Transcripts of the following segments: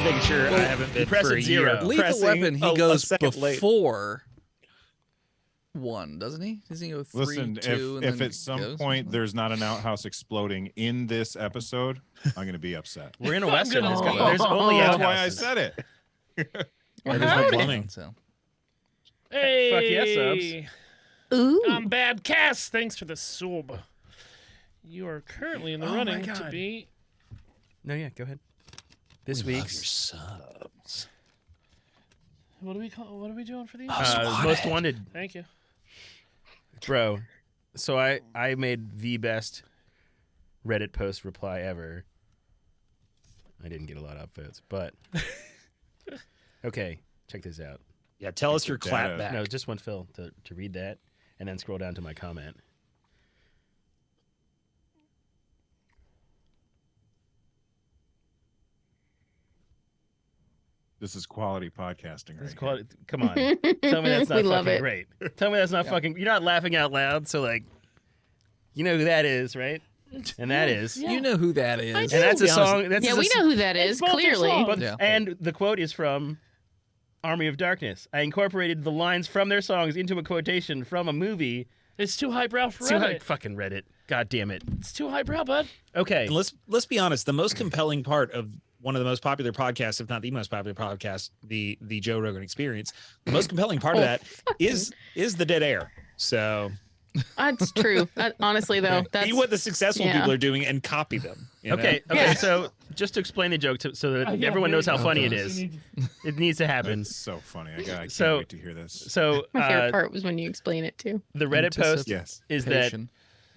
making sure I haven't been press for it a zero. year. Lethal Pressing Weapon, he a goes second late. before 1, doesn't he? Doesn't he go 3, Listen, 2, and if then at some goes? point there's not an outhouse exploding in this episode, I'm going to be upset. We're in a Western. gonna There's, leave. there's only That's outhouses. why I said it. Well, there's no howdy. plumbing. So. Hey, Fuck yes, subs. Ooh. I'm Bad Cass. Thanks for the sub. You are currently in the Oh my running to God. be. No, yeah, go ahead. This We love week's your subs. What do we call? What are we doing for these? Most Wanted, Thank you. bro. So I made the best Reddit post reply ever. I didn't get a lot of upvotes, but okay, check this out. Yeah, tell us your clap data. back. No, just want Phil to read that and then scroll down to my comment. This is quality podcasting, This right? quality, come on, tell me that's not We love fucking it. great. Tell me that's not fucking. You're not laughing out loud, so like, you know who that is, right? And that is, Yeah. You know who that is. and that's a be honest. song. That's Yeah, a we know who that is, both their clearly. songs. But, Yeah. And the quote is from Army of Darkness. I incorporated the lines from their songs into a quotation from a movie. It's too highbrow for Too Reddit. fucking Reddit. God damn it. It's too highbrow, bud. Okay. And let's be honest. The most compelling part of one of the most popular podcasts, if not the most popular podcast, the Joe Rogan Experience, the most compelling part of that is the dead air. So That's true. Honestly, though, that's see what the successful yeah. people are doing and copy them. you know? Okay. Yeah. So just to explain the joke so that Yeah, everyone here knows we how go. funny it is. It needs to happen. That's so funny. I can't So- wait to hear this. So my favorite part was when you explain it too. the Reddit post Yes. is that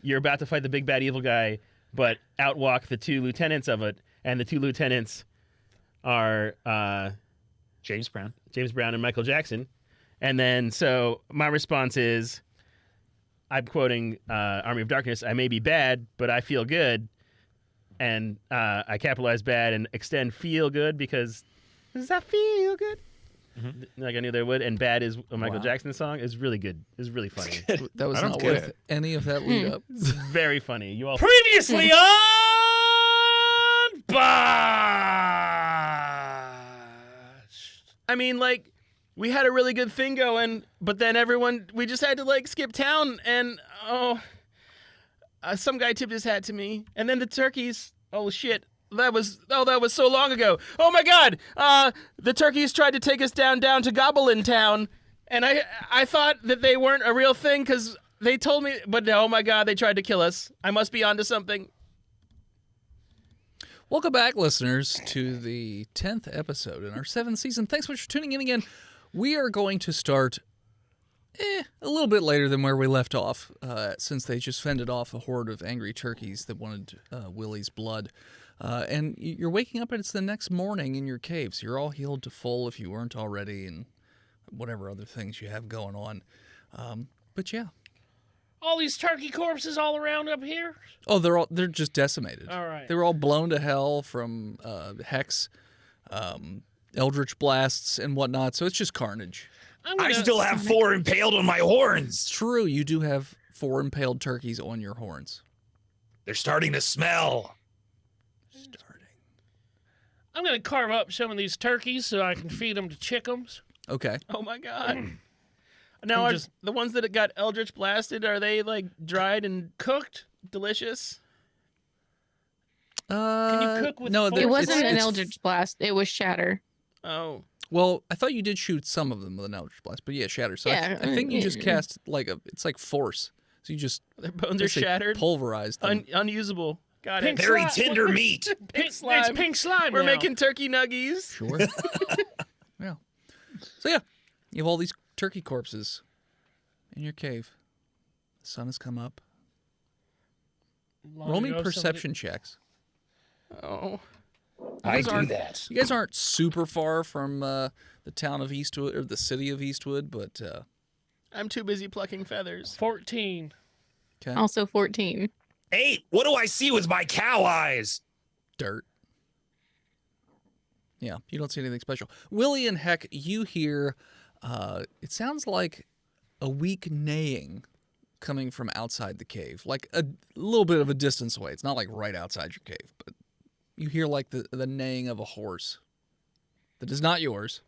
you're about to fight the big bad evil guy, but outwalk the 2 lieutenants of it, and the 2 lieutenants are James Brown. James Brown and Michael Jackson. And then, so my response is, I'm quoting Army of Darkness, I may be bad, but I feel good. And I capitalize bad and extend feel good because, does that feel good? Like I knew there would. And bad is a Michael Wow. Jackson song. It's really good. It's really funny. That was I don't not get worth it. any of that lead up. It's very funny. You all. Previously on Botched. I mean, like, we had a really good thing going, but then we just had to, like, skip town, and, some guy tipped his hat to me, and then the turkeys, oh, shit, that was so long ago. Oh, my God, the turkeys tried to take us down to Goblin Town, and I thought that they weren't a real thing, because they told me, but oh, my God, they tried to kill us. I must be onto something. Welcome back, listeners, to the 10th episode in our 7th season. Thanks so much for tuning in again. We are going to start a little bit later than where we left off, since they just fended off a horde of angry turkeys that wanted Willie's blood. And you're waking up and it's the next morning in your cave, so you're all healed to full if you weren't already, and whatever other things you have going on. But yeah. All these turkey corpses all around up here. Oh, they're just decimated. All right. They were all blown to hell from hex, eldritch blasts, and whatnot. So it's just carnage. I still have 4 impaled on my horns. It's true. You do have 4 impaled turkeys on your horns. They're starting to smell. I'm gonna carve up some of these turkeys so I can feed them to chickens. Okay. Oh my God. Now, are the ones that got Eldritch blasted, are they like dried and Cooked. delicious? Can you cook with no, force? It wasn't an it's- Eldritch Blast. It was Shatter. Oh. Well, I thought you did shoot some of them with an eldritch blast, but yeah, shatter. So Yeah, I think you just mm. cast it's like force. So you just Their bones are basically shattered. pulverized them. Unusable. Got it. Pink Very slime. tender meat. Pink It's slime. pink slime. We're now. making turkey nuggies. Sure. Yeah. So yeah, you have all these turkey corpses in your cave. The sun has come up. Long Roll me ago, perception checks. Oh. I do that. You guys aren't super far from the town of Eastwood or the city of Eastwood, but I'm too busy plucking feathers. 14. okay. Also 14. 8. What do I see with my cow eyes? Dirt. Yeah, you don't see anything special. Willie and Heck, you hear, it sounds like a weak neighing coming from outside the cave, like a little bit of a distance away. It's not like right outside your cave, but you hear like the neighing of a horse. that is not yours.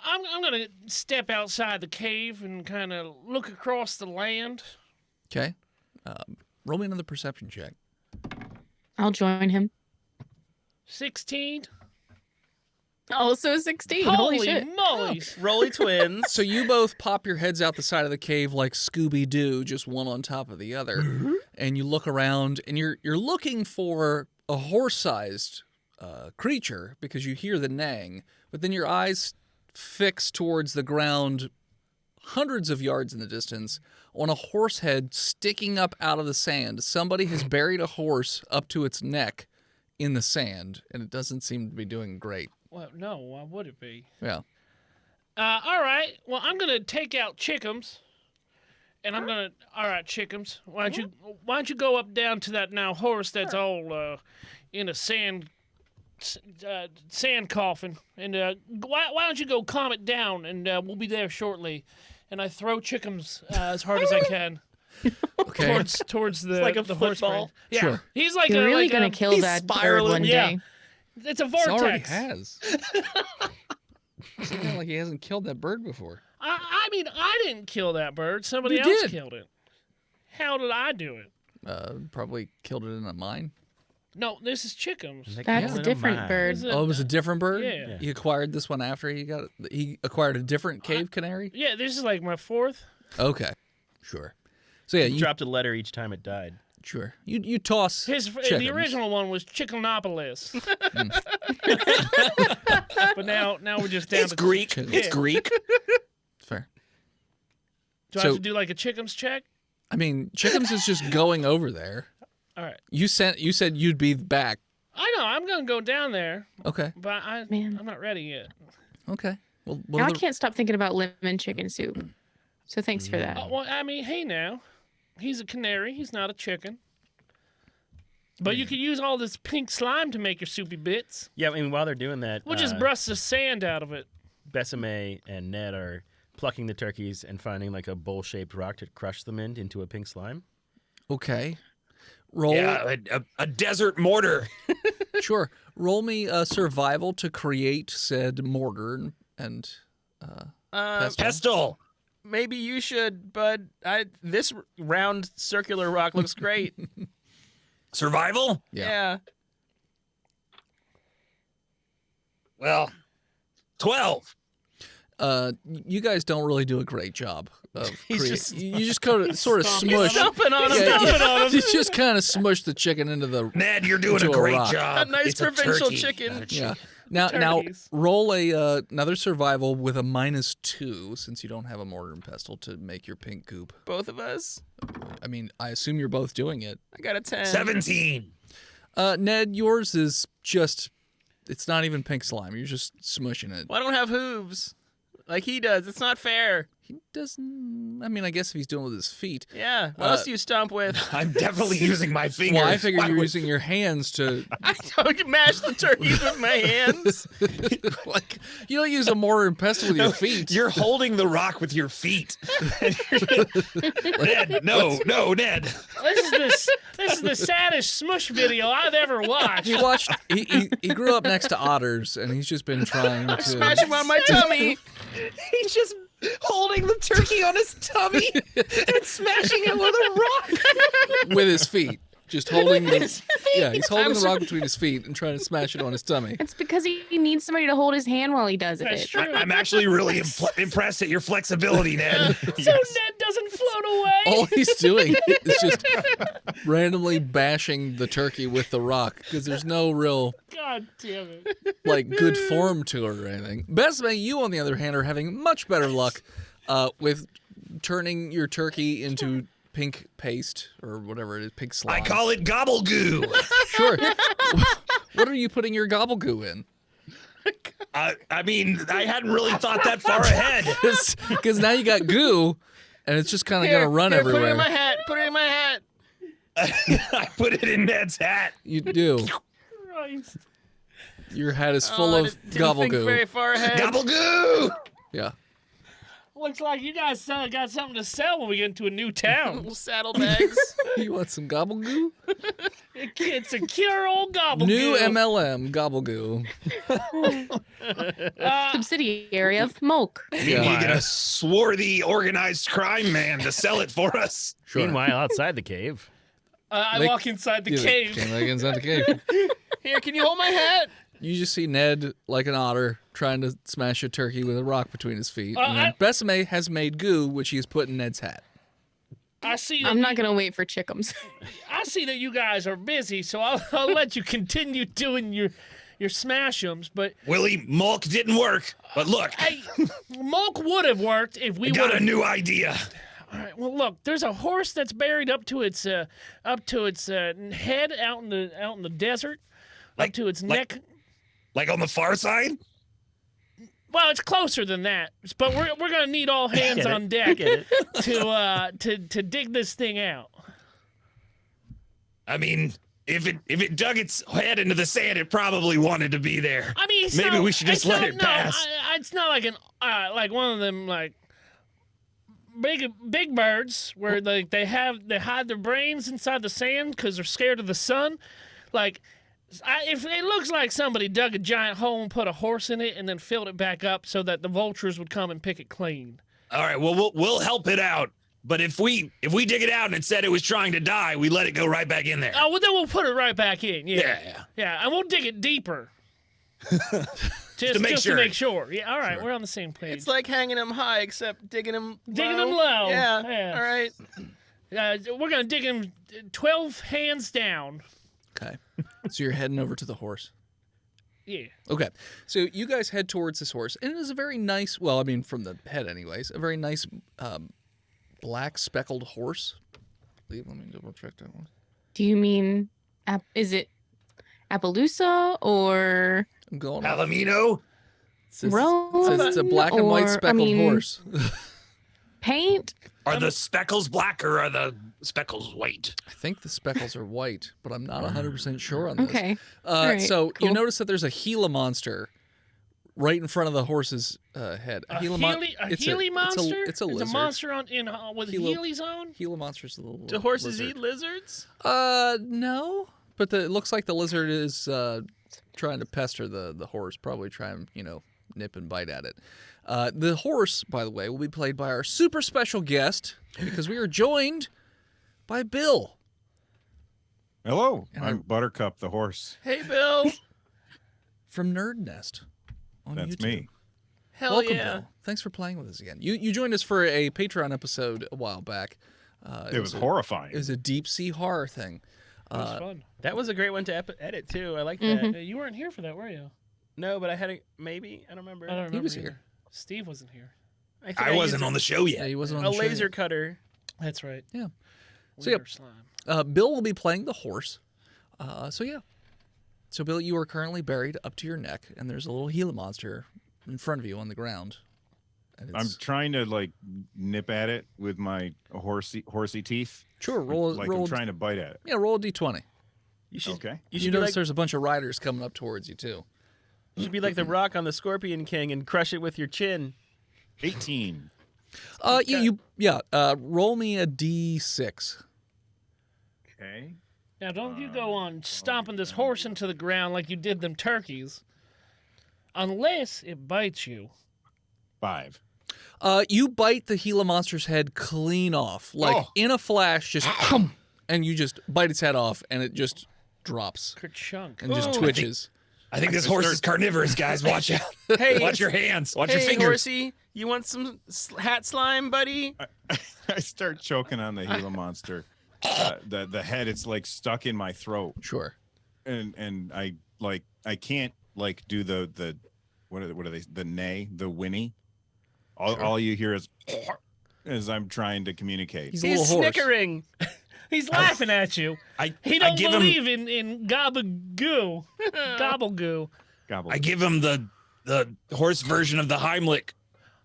I'm gonna step outside the cave and kind of look across the land. Okay. Roll me another perception check. I'll join him. 16. Also 16. Holy Holy shit. mollies! Rolly twins. So you both pop your heads out the side of the cave like Scooby-Doo, just one on top of the other, and you look around, and you're looking for a horse-sized creature because you hear the neighing, but then your eyes fix towards the ground hundreds of yards in the distance on a horse head sticking up out of the sand. Somebody has buried a horse up to its neck in the sand, and it doesn't seem to be doing great. Well, no, why would it be? Yeah. All right. Well, I'm gonna take out Chickums, and I'm gonna. All right, Chickums. Why don't you go up down to that now horse that's all in a sand coffin, and why don't you go calm it down, and we'll be there shortly. And I throw Chickums as hard as I can Okay. towards the like a the horse football. brain. Yeah, Sure. he's like You're really like going to kill he's that bird spiraling. one Yeah. day. It's a He already vortex. has. It's not like he hasn't killed that bird before. I mean, I didn't kill that bird. Somebody You else did. killed it. How did I do it? Probably killed it in a mine. No, this is Chickums. That's a different bird. Is it- Oh, it was a different bird? Yeah. He acquired this one after he acquired a different cave canary? Yeah, this is like my fourth. Okay. Sure. So yeah, you Dropped a letter each time it died. sure. You toss The Chickums. original one was Chickenopolis. But now we're just down It's to Greek. Chicken. It's Yeah. Greek. Fair. Do I So- have to do like a Chickums check? I mean, Chickums is just going over there. All right. You said you'd be back. I know I'm gonna go down there, Okay. but Man. I'm not ready yet. Okay. Well, Now I can't stop thinking about lemon chicken soup. So thanks for that. Well, I mean, hey now, he's a canary. He's not a chicken. But you could use all this pink slime to make your soupy bits. Yeah, I mean, while they're doing that, We'll just brush the sand out of it. Besame and Ned are plucking the turkeys and finding like a bowl-shaped rock to crush them into a pink slime. Okay. Roll. Yeah, a desert mortar. Sure. Roll me a survival to create said mortar and pestle. Pestle. Maybe you should, but this round circular rock looks great. Survival. Yeah. Well, 12. You guys don't really do a great job of He's create. just- You just sort of smush. Stomping on him. Yeah, Stomping on him. you just kind of smush the chicken into the. Ned, you're doing To a a great rock. job. A nice It's provincial turkey, chicken. not a Yeah. chicken. Now Turkeys. roll another survival with a -2 since you don't have a mortar and pestle to make your pink goop. Both of us. I mean, I assume you're both doing it. I got a 10. 17. Ned, yours is just. It's not even pink slime. You're just smushing it. Well, I don't have hooves like he does. It's not fair. He doesn't. I mean, I guess if he's doing it with his feet. Yeah. What else do you stomp with? I'm definitely using my fingers. Well, I figured Why you're would- using your hands to. I don't mash the turkeys with my hands. Like, you don't use a mortar and pestle with your feet. You're holding the rock with your feet. Ned, no, Ned. This is the saddest smush video I've ever watched. He watched. He grew up next to otters, and he's just been trying to. Smash him on my tummy. He's just holding the turkey on his tummy and smashing it with a rock. with his feet. Just holding the. Yeah, he's holding the rock between his feet and trying to smash it on his tummy. It's because he needs somebody to hold his hand while he does That's it. true. I'm actually really impressed at your flexibility, Ned. So Ned doesn't float away. All he's doing is just randomly bashing the turkey with the rock because there's no real God damn it. like good form to it or anything. Besame, you on the other hand are having much better luck with turning your turkey into pink paste or whatever it is, pink slime. I call it gobble goo. Sure. What are you putting your gobble goo in? I mean, I hadn't really thought that far ahead. Because now you got goo, and it's just kind of Here, gonna run here, Put it everywhere. in my hat. Put it in my hat. I put it in Ned's hat. You do. Christ. Your hat is full I of didn't gobble think goo. very far ahead. Gobble goo. Yeah. looks like you guys got something to sell when we get into a new town. Saddlebags. You want some gobble goo? It's a cure-all gobble New goo. MLM gobble goo. Subsidiary of Milk. Maybe you get a swarthy organized crime man to sell it for us. Sure. Meanwhile, outside the cave. I They- walk inside the Yeah, cave. Came back inside the cave. Here, can you hold my hat? You just see Ned, like an otter, trying to smash a turkey with a rock between his feet. And then I- Besame has made goo, which he has put in Ned's hat. I see. That I'm not gonna wait for Chickums. I see that you guys are busy, so I'll let you continue doing your smashums. But Willie, Mulk didn't work. But look, hey, Mulk would have worked if we I would got a have. new idea. All right. Well, look, there's a horse that's buried up to its head out in the desert, up Like- to its like- neck. Like on the far side? Well, it's closer than that, but we're gonna need all hands get it. on deck to dig this thing out. I mean, if it dug its head into the sand, it probably wanted to be there. I mean, it's Maybe not- we should just it's let not- it no, pass. It's not like like one of them like big birds where they hide their brains inside the sand because they're scared of the sun. Like, if it looks like somebody dug a giant hole and put a horse in it and then filled it back up so that the vultures would come and pick it clean. All right, well, we'll help it out. But if we dig it out and it said it was trying to die, we let it go right back in there. Oh, well, then we'll put it right back in. Yeah, Yeah. yeah, and we'll dig it deeper. just to make just sure. to make sure. Yeah, all right, we're on the same page. It's like hanging them high, except digging them Digging 'em low. Yeah. Yeah. All right. We're gonna dig him 12 hands down. Okay. So you're heading over to the horse. Yeah. Okay. So you guys head towards this horse, and it is a very nice, well, I mean, from the head anyways, a very nice black speckled horse. Let me double check that one. Do you mean is it Appaloosa or I'm going off. Palomino? It says Roan? it's a black and white or, I speckled mean, horse. paint? Are the speckles black or are the speckles white? I think the speckles are white, but I'm not 100% sure on this. Okay. All right, So you cool. notice that there's a Gila monster right in front of the horse's head. A Gila Healy monster? It's a There's lizard. a monster with Gila- Healy's on? Gila monster's a little Do horses lizard. eat lizards? No. But it looks like the lizard is trying to pester the horse, probably try and, nip and bite at it. The horse, by the way, will be played by our super special guest because we are joined by Bill. Hello, And I'm Buttercup the horse. Hey, Bill. From Nerd Nest on That's YouTube. me. Hell Welcome, yeah. Bill. Thanks for playing with us again. You joined us for a Patreon episode a while back. It was horrifying. It was a deep sea horror thing. It was fun. That was a great one to edit, too. I like Mhm. that. You weren't here for that, were you? No, but I had a maybe. I don't remember. I don't remember. was either. here. Steve wasn't here. think I wasn't used on the show Yeah, yet. he wasn't on a the show laser yet. cutter. That's right. Yeah. So, Weird yeah. slime. Bill will be playing the horse. So, Bill, you are currently buried up to your neck, and there's a little Gila monster in front of you on the ground. And I'm trying to nip at it with my horsey teeth. sure, roll I'm trying to bite at it. Yeah, roll a d20. You should. Okay. You You, should be notice like, there's a bunch of riders coming up towards you too. you should be like the Rock on the Scorpion King and crush it with your chin. 18. Roll me a d6. Okay. Now, don't you go on stomping this horse into the ground like you did them turkeys. Unless it bites you. 5. You bite the Gila monster's head clean off, in a flash, just and you just bite its head off, and it just drops Kerchunk. and just Ooh. twitches. I think this horse is carnivorous, guys. Watch out. Hey, Watch your hands. Watch your hey, fingers. horsey, you want some hat slime, buddy? I start choking on the Gila monster. The head, it's stuck in my throat, Sure. and I can't do the what are they, the neigh, the whinny. All you hear is as I'm trying to communicate. He's a He's little horse. snickering. He's laughing at you. He I don't give him believe in gabagoo. Gobblegoo. Gobble. I give him the horse version of the Heimlich.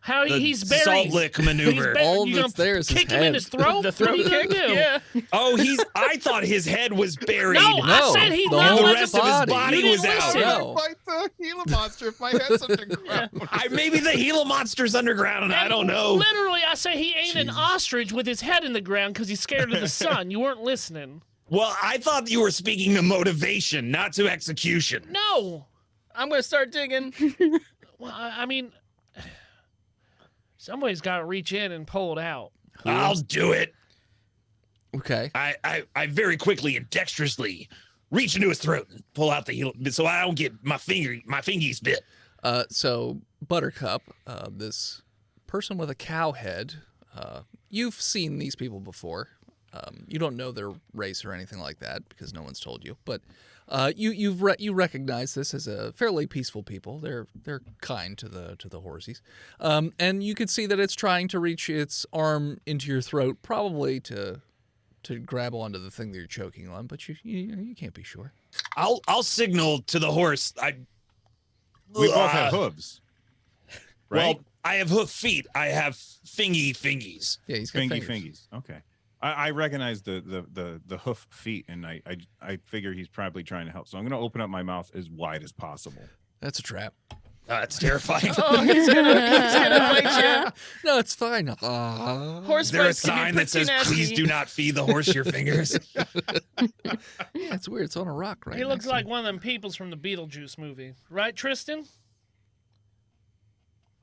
How the he's buried. salt lick maneuver. All you that's gonna there is his kick him in head. his throat. The What throat are you gonna kick. do? Yeah. Oh, I thought his head was buried. No, I No, said he's the not whole the like rest a of his body. body You was didn't out. listen. No. Fight the Gila monster if my head's underground. Maybe the Gila monster's underground, and I don't know. Literally, I say he ain't an ostrich with his head in the ground because he's scared of the sun. You weren't listening. Well, I thought you were speaking to motivation, not to execution. No. I'm gonna start digging. Well, I mean, somebody's got to reach in and pull it out. I'll do it. Okay. I very quickly and dexterously reach into his throat and pull out the heel so I don't get my fingies bit. So Buttercup, this person with a cow head, you've seen these people before. You don't know their race or anything like that because no one's told you. But you recognize this as a fairly peaceful people. They're kind to the horsies, and you can see that it's trying to reach its arm into your throat, probably to grab onto the thing that you're choking on. But you can't be sure. I'll signal to the horse. We both have hooves, right? Well, I have hoof feet. I have fingies. Yeah, he's got fingers. Fingies. Okay. I recognize the hoof feet, and I figure he's probably trying to help. So I'm going to open up my mouth as wide as possible. That's a trap. That's terrifying. Oh, he's gonna bite you. No, it's fine. Horse Is there a bites can be sign that pretty says, nasty. "Please do not feed the horse your fingers"? That's weird. It's on a rock right He looks next to like me. one of them peoples from the Beetlejuice movie. Right, Tristan?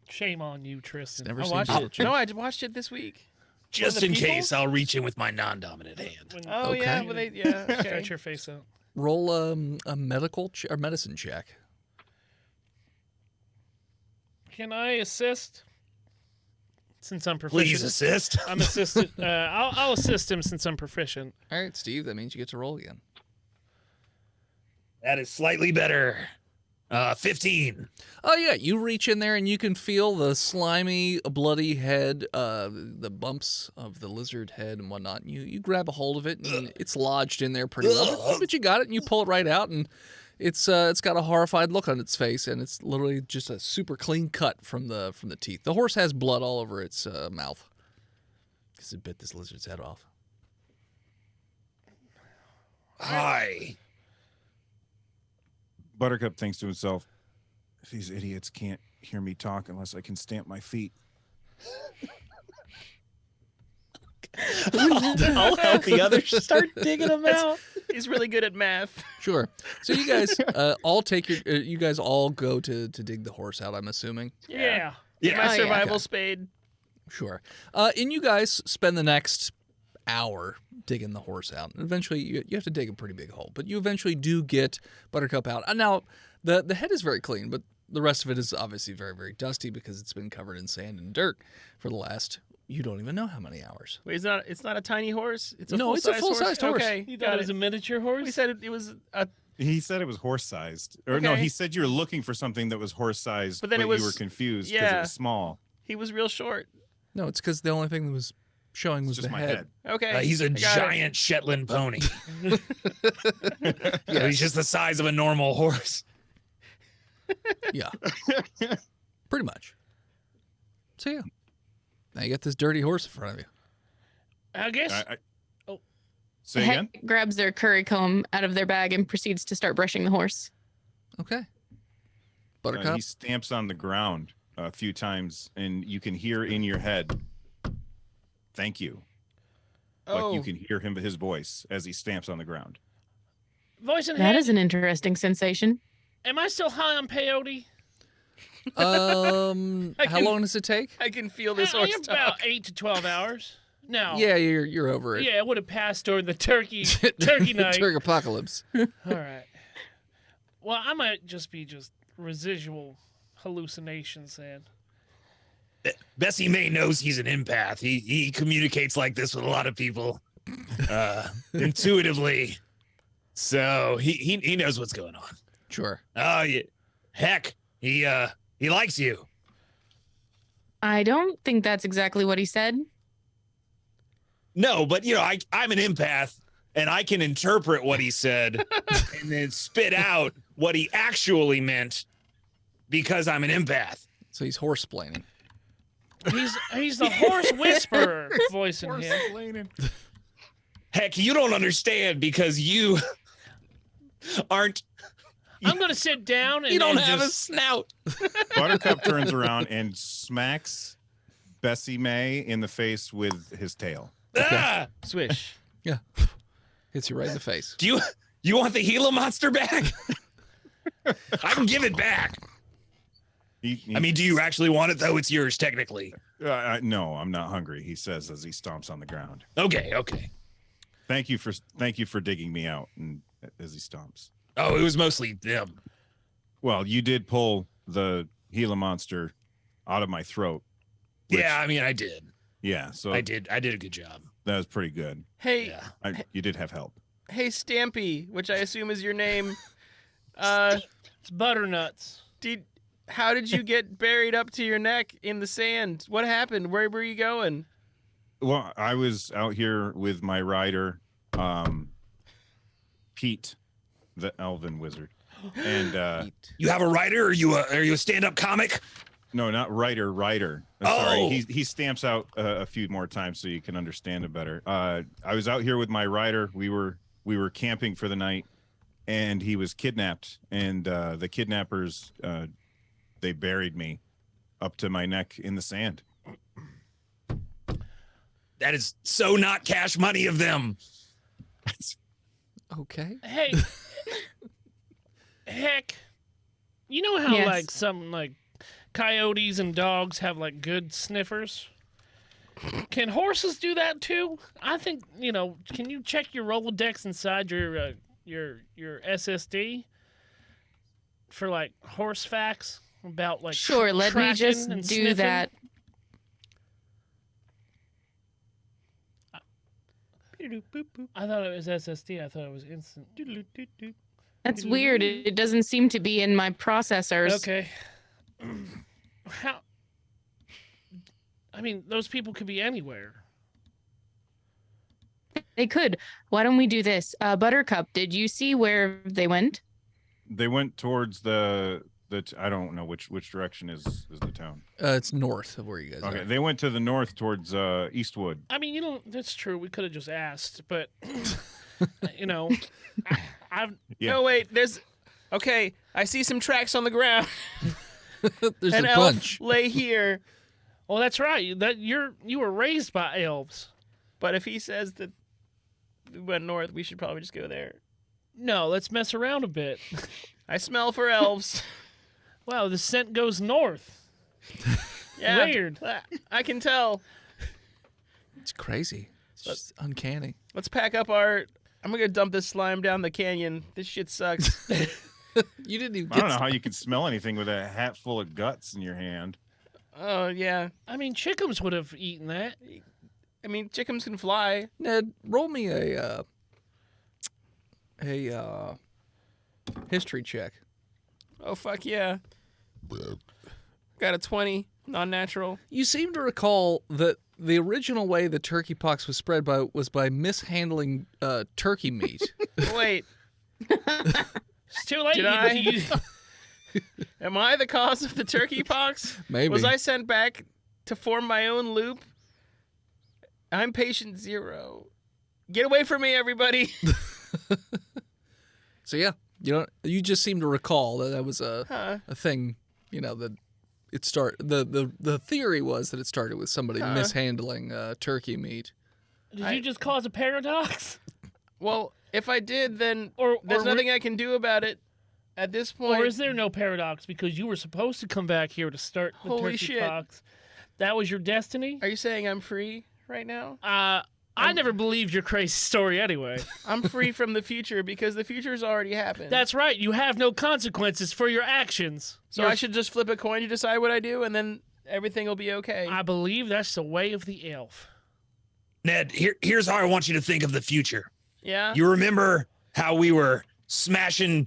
Shame on you, Tristan. Never I seen watched Beetlejuice. it. No, I watched it this week. Just the in peoples? case, I'll reach in with my non-dominant hand. When Oh Okay. yeah, well yeah. Okay. Stretch your face out. Roll a medical or medicine check. Can I assist? Since I'm proficient. Please assist. I'm assisted. I'll assist him since I'm proficient. All right, Steve. That means you get to roll again. That is slightly better. 15. Oh yeah, you reach in there and you can feel the slimy, bloody head, the bumps of the lizard head and whatnot. And you grab a hold of it and it's lodged in there pretty well, but you got it and you pull it right out and it's got a horrified look on its face and it's literally just a super clean cut from the teeth. The horse has blood all over its mouth because it bit this lizard's head off. Hi. Buttercup thinks to himself, if these idiots can't hear me talk unless I can stamp my feet. I'll help the others start digging them out. He's really good at math. Sure. So you guys all take your you guys all go to dig the horse out, I'm assuming. Yeah. Yeah. My Oh, yeah. survival Okay. spade. Sure. And you guys spend the next hour digging the horse out. And eventually, you have to dig a pretty big hole, but you eventually do get Buttercup out. And now, the head is very clean, but the rest of it is obviously very, very dusty because it's been covered in sand and dirt for the last, you don't even know how many hours. Wait, it's not a tiny horse. It's a No, it's a full-size full-sized horse. Okay, You got thought it it. was a miniature horse? We said it was a. He said it was horse-sized. Or no, Okay. he said you were looking for something that was horse-sized, But then it was- you were confused because yeah. it was small. He was real short. No, it's because the only thing that was showing It's was just the my head. head. Okay. He's a I got it. giant Shetland pony. Yeah, He's just the size of a normal horse. yeah. Pretty much. So, yeah. Now you got this dirty horse in front of you. I guess. Oh. Say again? Heck grabs their curry comb out of their bag and proceeds to start brushing the horse. Okay. Buttercup? He stamps on the ground a few times, and you can hear in your head, "Thank you." Oh, Like you can hear his voice as he stamps on the ground. Voice and That head. is an interesting sensation. Am I still high on peyote? How can- long does it take? I can feel this I horse am talk. about 8 to 12 hours. No. Yeah, you're over it. Yeah, it would have passed during the turkey night. Turkey apocalypse. All right. Well, I might just be residual hallucinations then. Bessie May knows he's an empath. He communicates like this with a lot of people intuitively. So he knows what's going on. Sure. Oh yeah. Heck, he likes you. I don't think that's exactly what he said. No, but I'm an empath and I can interpret what he said and then spit out what he actually meant because I'm an empath. So he's horse-splaining. He's the horse whisperer voicing him. Heck, you don't understand because you aren't. I'm gonna sit down and You don't and have a just, snout. Buttercup turns around and smacks Bessie May in the face with his tail. Ah! Swish. Yeah. Hits you right in the face. Do you want the Gila monster back? I can give it back. I mean, do you actually want it though? It's yours technically. No, I'm not hungry. He says as he stomps on the ground. Okay. Thank you for digging me out, and as he stomps. Oh, it was mostly them. Well, you did pull the Gila monster out of my throat. Yeah, I mean, I did. Yeah, so I did a good job. that was pretty good. Hey, Yeah. You did have help. hey, Stampy, which I assume is your name. it's butternuts. How did you get buried up to your neck in the sand? What happened? Where were you going? Well, I was out here with my rider, Pete, the elven wizard, and You have a writer? Are you a stand-up comic? no, not rider. Sorry, he stamps out a few more times so you can understand it better. I was out here with my rider. We were camping for the night, and he was kidnapped. And the kidnappers they buried me up to my neck in the sand. That is so not cash money of them. Okay. Hey, heck, you know how Yes. like some like coyotes and dogs have like good sniffers? Can horses do that too? I think, can you check your Rolodex inside your SSD for like horse facts about like Sure, let me tracking just and do sniffing? that. I thought it was SSD. I thought it was instant. That's weird. It doesn't seem to be in my processors. Okay. How? I mean, those people could be anywhere. They could. Why don't we do this? Buttercup, did you see where they went? They went towards the I don't know which direction is the town. It's north of where you guys Okay, are. they went to the north towards Eastwood. I mean, that's true. We could have just asked, but I've Yeah. No, wait. Okay, I see some tracks on the ground. There's An a elf bunch. lay here. well, that's right. That you were raised by elves. But if he says that we went north, we should probably just go there. No, let's mess around a bit. I smell for elves. Wow, the scent goes north. Yeah, Weird. I can tell. It's crazy. It's just uncanny. Let's pack up I'm gonna go dump this slime down the canyon. This shit sucks. You didn't even I don't know how you could smell anything with a hat full of guts in your hand. Oh, yeah. I mean, chickens would have eaten that. I mean, chickens can fly. Ned, roll me a history check. Oh, fuck yeah. Got a 20, non-natural. You seem to recall that the original way the turkey pox was spread was by mishandling turkey meat. Wait, It's too late. Did I? Am I the cause of the turkey pox? Maybe. Was I sent back to form my own loop? I'm patient 0. Get away from me, everybody. So yeah, you just seem to recall that was a thing. That the theory was that it started with somebody mishandling turkey meat. Did you just cause a paradox? Well, if I did, then Or there's nothing I can do about it at this point. Or is there no paradox because you were supposed to come back here to start the Holy turkey shit. pox? That was your destiny? Are you saying I'm free right now? I never believed your crazy story anyway. I'm free from the future because the future's already happened. That's right. You have no consequences for your actions. So I should just flip a coin to decide what I do, and then everything will be okay. I believe that's the way of the elf. Ned, here's how I want you to think of the future. Yeah? You remember how we were smashing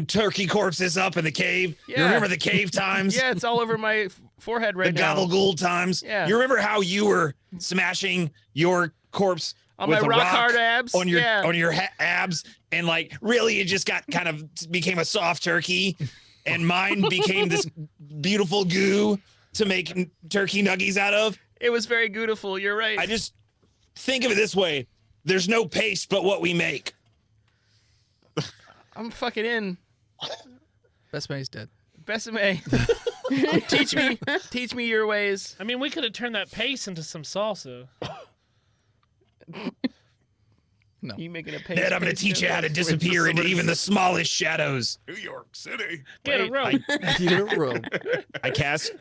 turkey corpses up in the cave? You Yeah. remember the cave times? Yeah, it's all over my forehead right the now. gabagool times? Yeah. You remember how you were smashing your corpse On with my a rock rock hard abs? on your Yeah. abs, and like really it just got kind of became a soft turkey, and mine became this beautiful goo. to make turkey nuggies out of. It was very beautiful. You're right. I just think of it this way: there's no paste but what we make. I'm fucking in. Bessame's dead. Besame. Teach me your ways. I mean, we could have turned that paste into some salsa. No. You making a paste? Ned, I'm going to teach you how to disappear into even the smallest shadows. New York City. Get a Wait, rope. Get a rope. I cast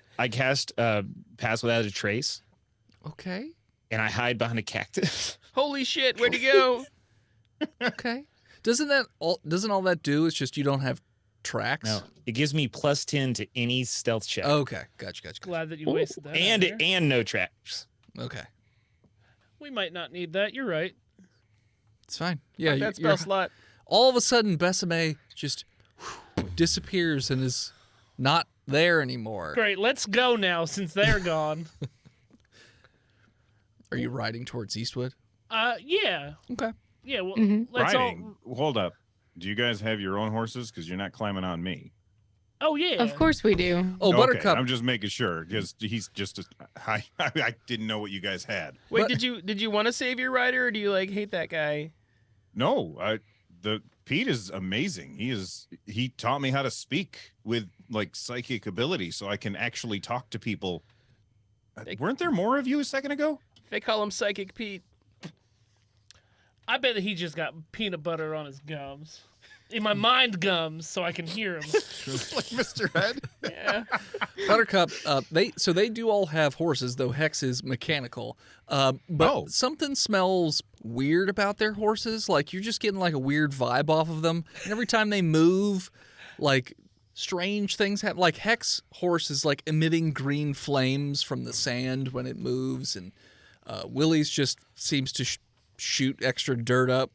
Pass Without a Trace, Okay. and I hide behind a cactus. Holy shit! Where'd he go? Okay. Doesn't all that do is just you don't have tracks? No, it gives me +10 to any stealth check, Okay. Gotcha. Glad that you wasted that. and out there. and no traps. Okay. We might not need that. You're right. It's fine. Yeah. That spell slot. All of a sudden, Bessame just disappears and is not there anymore. Great. Let's go now since they're gone. Are you riding towards Eastwood? Yeah. Okay. Yeah. Well, Mhm. let's all. Riding. Hold up. Do you guys have your own horses? Because you're not climbing on me. Oh yeah. Of course we do. Oh, Okay, Buttercup. I'm just making sure because he's just. I didn't know what you guys had. Wait, What? did you want to save your rider, or do you like hate that guy? No, the Pete is amazing. He taught me how to speak with like psychic ability, so I can actually talk to people. Weren't there more of you a second ago? They call him Psychic Pete. I bet that he just got peanut butter on his gums. In my mind gums, so I can hear him. Like Mr. Head. Yeah. Buttercup. They do all have horses, though Hex is mechanical. But something smells weird about their horses. Like you're just getting like a weird vibe off of them. And every time they move, like strange things happen. Like Hex horse is like emitting green flames from the sand when it moves, and Willie's just seems to shoot extra dirt up.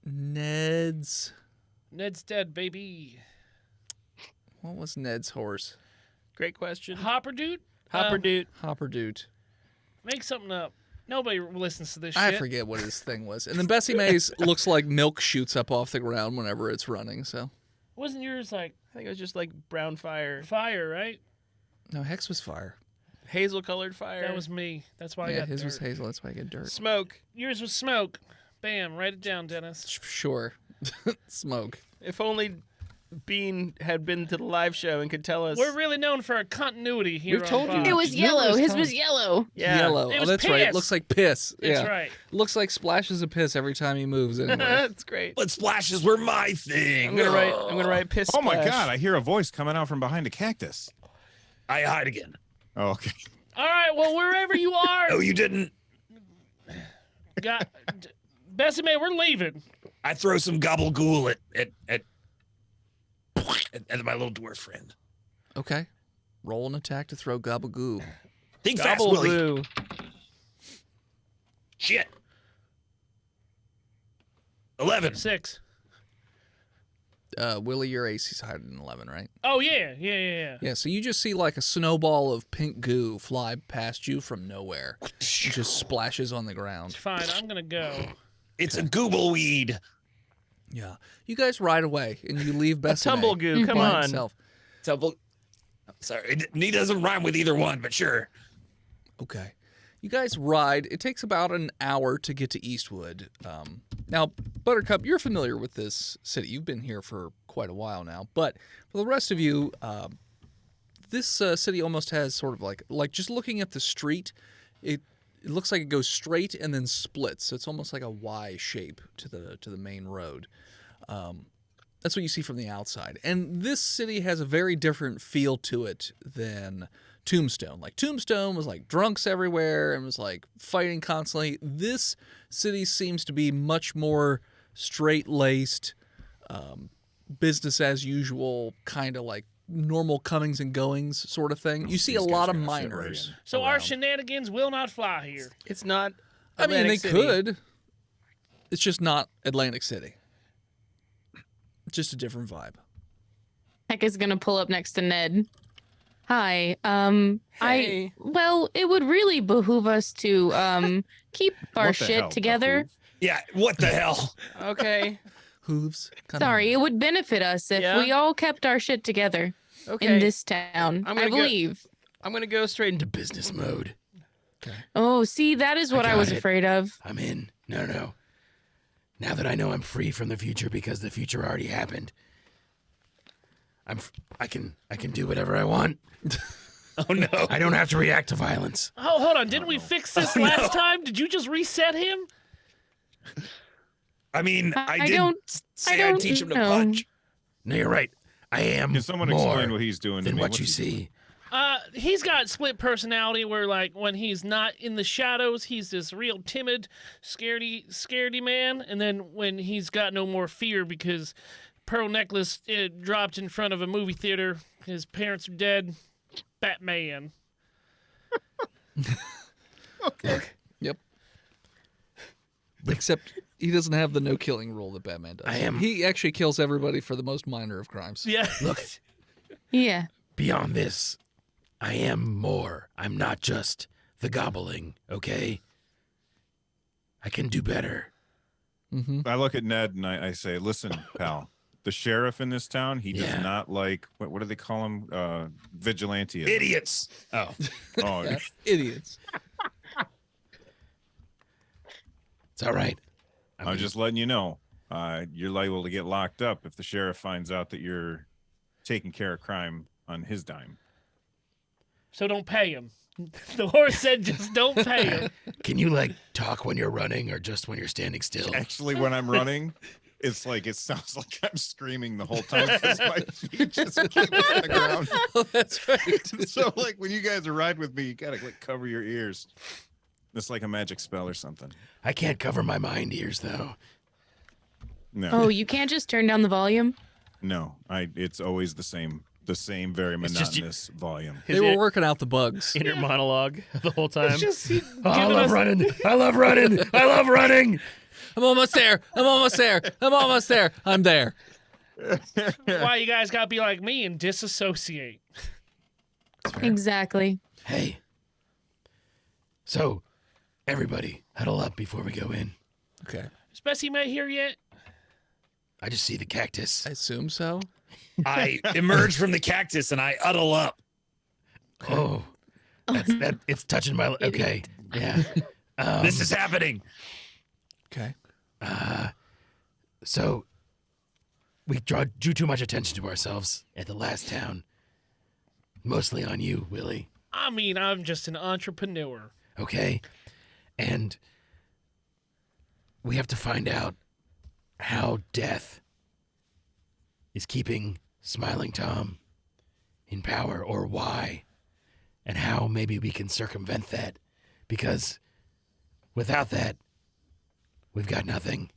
Ned's dead, baby. what was Ned's horse? Great question. Hopper dude. Hopper dude. Hopper Dude. Make something up. Nobody listens to this I shit. forget what his thing was. And then Bessie Mae's looks like milk shoots up off the ground whenever it's running. So Wasn't yours like I think it was just like brown fire, fire, right? no, Hex was fire. hazel colored fire. That was me. That's why I Yeah, got his was dirt. hazel. That's why I get dirt. smoke. Yours was smoke. Bam, write it down, Dennis. Sure, smoke. If only Bean had been to the live show and could tell us. We're really known for our continuity here. We've told on you. Botched. It was Numerous yellow. His times. was yellow. yeah. Yellow. It Oh, was that's right. It piss. looks like piss. That's Yeah, right. looks like splashes of piss every time he moves. Anyway. That's great. But splashes were my thing. I'm gonna write piss. Oh my splash. God! I hear a voice coming out from behind a cactus. I hide again. Oh, okay. All right, well, wherever you are, No, you didn't. Bessie Mae, we're leaving. I throw some gabagool at my little dwarf friend. Okay, roll an attack to throw gabagoo. Think fast, Willie. Gobble Shit. 11. 6. Willie, your AC's higher than 11, right? Oh yeah. Yeah, so you just see like a snowball of pink goo fly past you from nowhere. It just splashes on the ground. Fine, I'm gonna go. It's a gooble weed. Yeah. You guys ride away and you leave Bessie Tumble goo. Come on. himself. Sorry, he doesn't rhyme with either one, but sure. Okay. You guys ride. It takes about an hour to get to Eastwood. Now, Buttercup, you're familiar with this city. You've been here for quite a while now. But for the rest of you, this city almost has sort of like just looking at the street, it looks like it goes straight and then splits. So it's almost like a Y shape to the main road. That's what you see from the outside. And this city has a very different feel to it than Tombstone. Like Tombstone was like drunks everywhere and was like fighting constantly. This city seems to be much more straight-laced, business as usual, kind of like normal comings and goings sort of thing. You see a These lot guys of are gonna sit right miners. in. So our around. shenanigans will not fly here. It's not. I mean, they Atlantic City. could. It's just not Atlantic City. It's just a different vibe. Heck is gonna pull up next to Ned. Hi. Hey. Well, it would really behoove us to keep our What the shit hell, together. Yeah, what the hell? Okay. Hooves. Kinda- Sorry, it would benefit us if Yeah? we all kept our shit together. Okay. in this town. I'm I gonna go- believe. I'm gonna go straight into business mode. Oh, see, that is what I got was it. afraid of. I'm in. No. Now that I know I'm free from the future because the future already happened, I can do whatever I want. Oh no. I don't have to react to violence. Oh, hold on. Didn't we fix this last time? Did you just reset him? I mean, I did don't- say I don't I'd teach him to know. punch. No, you're right. I am Can someone more explain what he's doing to than me? what What's you he doing? see. He's got split personality where, like, when he's not in the shadows, he's this real timid, scaredy man. And then when he's got no more fear because Pearl Necklace dropped in front of a movie theater, his parents are dead, Batman. Yep. Except he doesn't have the no killing rule that Batman does. I am- He actually kills everybody for the most minor of crimes. Yeah. Look, Yeah. beyond this, I am more. I'm not just the gobbling, okay? I can do better. Mm-hmm. I look at Ned and I say, listen, pal, the sheriff in this town, he Yeah. does not like, what do they call him? Vigilante. Idiots. Oh. Oh, Idiots. It's all right. I'm just letting you know, you're liable to get locked up if the sheriff finds out that you're taking care of crime on his dime. So don't pay him. The horse said just don't pay him. Can you, like, talk when you're running or just when you're standing still? Actually, when I'm running, it's like it sounds like I'm screaming the whole time because my feet just keep on the ground. Oh, that's right. So, like, when you guys are riding with me, you gotta like cover your ears. It's like a magic spell or something. I can't cover my mind ears, though. No, Oh, you can't just turn down the volume? no, it's always the same very It's just monotonous volume. They were working out the bugs. Inner monologue the whole time. It's just he Oh, I giving love us- running. I love running. I love running. I'm almost there. I'm almost there. I'm almost there. I'm there. why you guys gotta be like me and disassociate. Exactly. Hey. So, everybody, huddle up before we go in. Okay. Is Bessie May here yet? I just see the cactus. I assume so. I emerge from the cactus and I huddle up. Oh, that. It's touching my. Okay, yeah. This is happening. Okay. So, we drew too much attention to ourselves at the last town. Mostly on you, Willie. I mean, I'm just an entrepreneur. Okay, and we have to find out how death is keeping Smiling Tom in power, or why, and how maybe we can circumvent that, because without that, we've got nothing.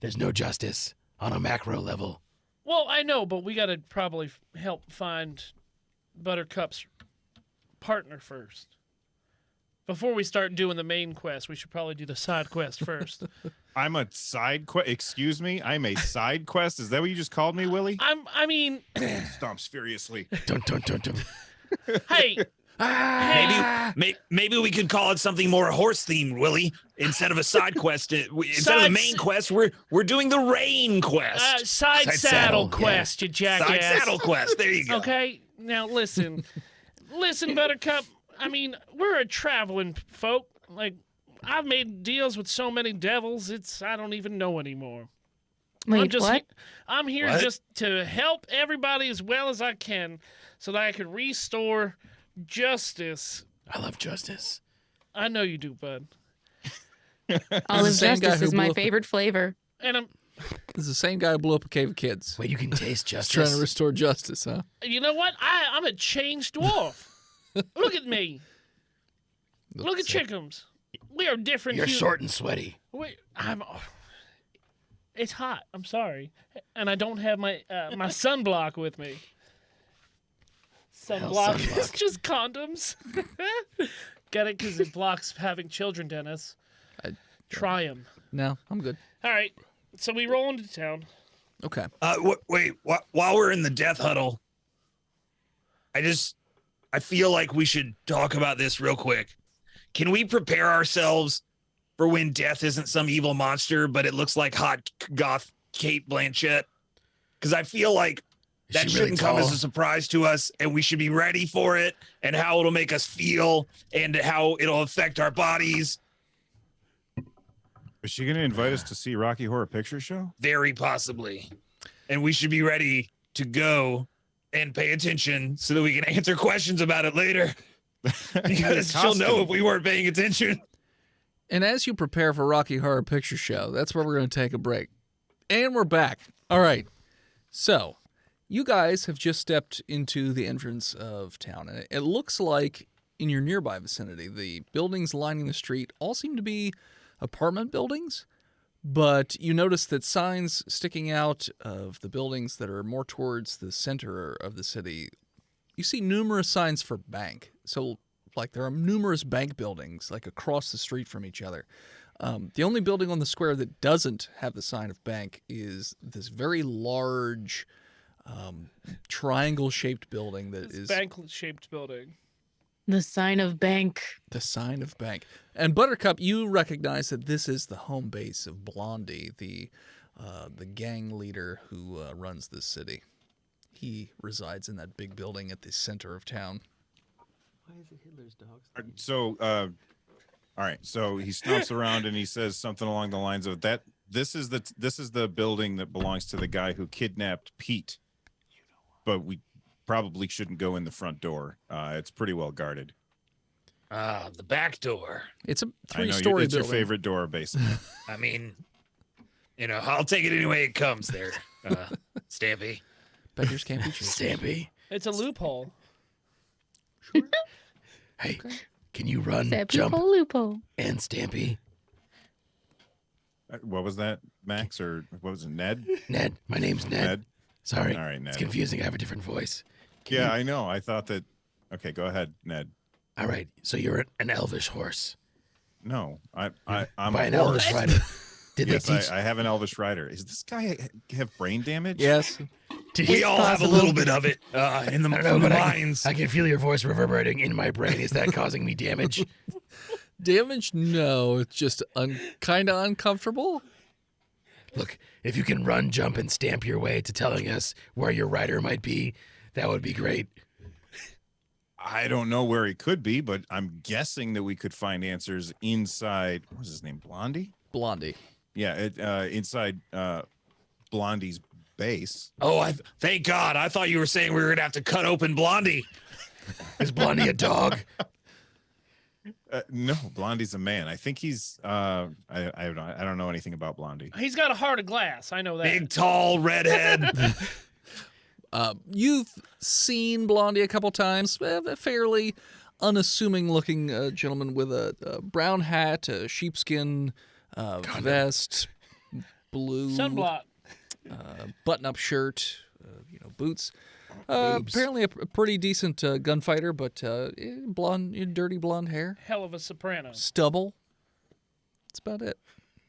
There's no justice on a macro level. Well, I know, but we gotta probably help find Buttercup's partner first. Before we start doing the main quest, we should probably do the side quest first. I'm a side quest. Excuse me, I'm a side quest. Is that what you just called me, Willie? I mean, Stomps furiously. Don't. hey, Maybe we could call it something more horse themed, Willie. Instead of a side quest, instead of the Side- main quest, we're doing the rain quest. side Side saddle saddle, quest, you jackass. Side saddle quest. There you go. Okay, now listen, Buttercup. I mean, we're a traveling folk. Like, I've made deals with so many devils, I don't even know anymore. Wait, what? I'm here What? just to help everybody as well as I can, so that I can restore justice. I love justice. I know you do, bud. Olive same guy justice who is my blew up- favorite flavor. And This is the same guy who blew up a cave of kids. Wait, you can taste He's justice. trying to restore justice, huh? you know what? I'm a changed dwarf. Look at me. Look at Chickums. We are different. You're short and sweaty. It's hot. I'm sorry, and I don't have my my sunblock with me. Sunblock is sunblock. just condoms. Get it? Because it blocks having children, Dennis. Try them. No, I'm good. All right. So we roll into town. Okay. While we're in the death huddle, I feel like we should talk about this real quick. Can we prepare ourselves for when death isn't some evil monster, but it looks like hot goth Kate Blanchett? Because I feel like That shouldn't come as a surprise to us, and we should be ready for it and how it'll make us feel and how it'll affect our bodies. Is she going to invite us to see Rocky Horror Picture Show? Very possibly. And we should be ready to go and pay attention so that we can answer questions about it later. Because she'll know if we weren't paying attention. And as you prepare for Rocky Horror Picture Show, that's where we're going to take a break. And we're back. All right. So, you guys have just stepped into the entrance of town. And it looks like in your nearby vicinity, the buildings lining the street all seem to be apartment buildings. But you notice that signs sticking out of the buildings that are more towards the center of the city, you see numerous signs for bank. So, like, there are numerous bank buildings, like, across the street from each other. The only building on the square that doesn't have the sign of bank is this very large triangle-shaped building that is... bank-shaped building. The sign of bank. The sign of bank. And Buttercup, you recognize that this is the home base of Blondie, the gang leader who runs this city. He resides in that big building at the center of town. Why is it Hitler's dogs? So, all right. So he stomps around and he says something along the lines of that. This is the building that belongs to the guy who kidnapped Pete. But we probably shouldn't go in the front door. It's pretty well guarded. The back door. It's a I know three-story it's building. your favorite door, basically. I mean, I'll take it any way it comes there, Stampy. Beggars can't be choosers. Stampy. It's a loophole. Hey, can you run, That jump, loophole. and Stampy? What was that, Max? Or what was it, Ned? Ned. My name's Ned. Ned? Sorry. All right, Ned. It's confusing. I have a different voice. Yeah, I know. I thought that. Okay, go ahead, Ned. All right. So you're an elvish horse. No, I'm By a an horse. elvish rider. Did Yes, they teach? I have an Elvish rider. Is this guy have brain damage? Yes. We all have a little bit of it in the I don't know, but minds. I can feel your voice reverberating in my brain. Is that causing me damage? Damage? No. It's just kind of uncomfortable. Look, if you can run, jump, and stamp your way to telling us where your rider might be, that would be great. I don't know where he could be, but I'm guessing that we could find answers inside. What was his name? Blondie? Blondie. Yeah, inside Blondie's base. Oh, thank God. I thought you were saying we were going to have to cut open Blondie. Is Blondie a dog? No, Blondie's a man. I think he's. I don't know anything about Blondie. He's got a heart of glass. I know that. Big, tall, redhead. You've seen Blondie a couple times. A fairly unassuming-looking gentleman with a brown hat, a sheepskin vest, blue Sunblock. button-up shirt, boots. Apparently a pretty decent gunfighter, but dirty blonde hair, Hell of a soprano. stubble. That's about it.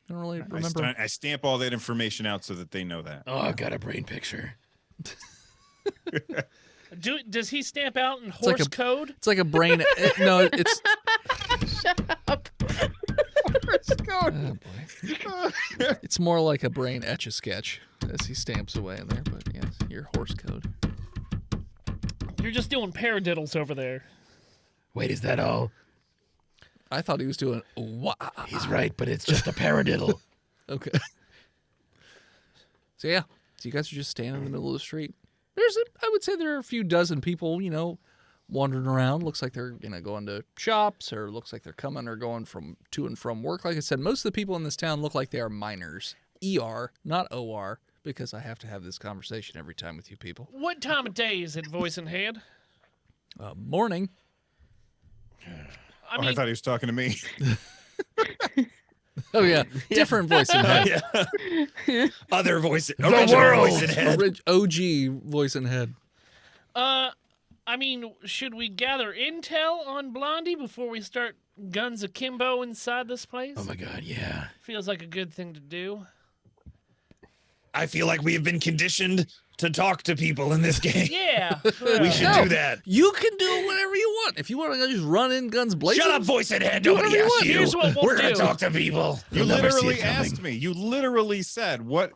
I don't really remember. I stamp all that information out so that they know that. Oh, I've got a brain picture. Does he stamp out in like horse a- code? It's like a brain. No, it's. Shut up. Oh, boy. It's more like a brain etch-a-sketch as he stamps away in there. But yes, your horse code. You're just doing paradiddles over there. Wait, is that all? I thought he was doing. He's right, but it's just a paradiddle. Okay. So yeah, so you guys are just standing in the middle of the street. I would say there are a few dozen people, wandering around. Looks like they're going to shops, or looks like they're coming or going to and from work. Like I said, most of the people in this town look like they are miners. ER, not OR, because I have to have this conversation every time with you people. What time of day is it, voice and head? Morning. I mean, I thought he was talking to me. Oh yeah, different voice in head. Other voice. The Original world. voice in head. OG voice in head. should we gather intel on Blondie before we start guns akimbo inside this place? Oh my God, yeah. Feels like a good thing to do. I feel like we have been conditioned to talk to people in this game. Yeah. We should No. do that. You can do whatever you want. If you want to just run in guns blazing. Shut up, voice in head. Do Nobody whatever you asked want. you. Here's what we'll We're going do. to talk to people. You You'll never see literally it coming. asked me. You literally said, "What?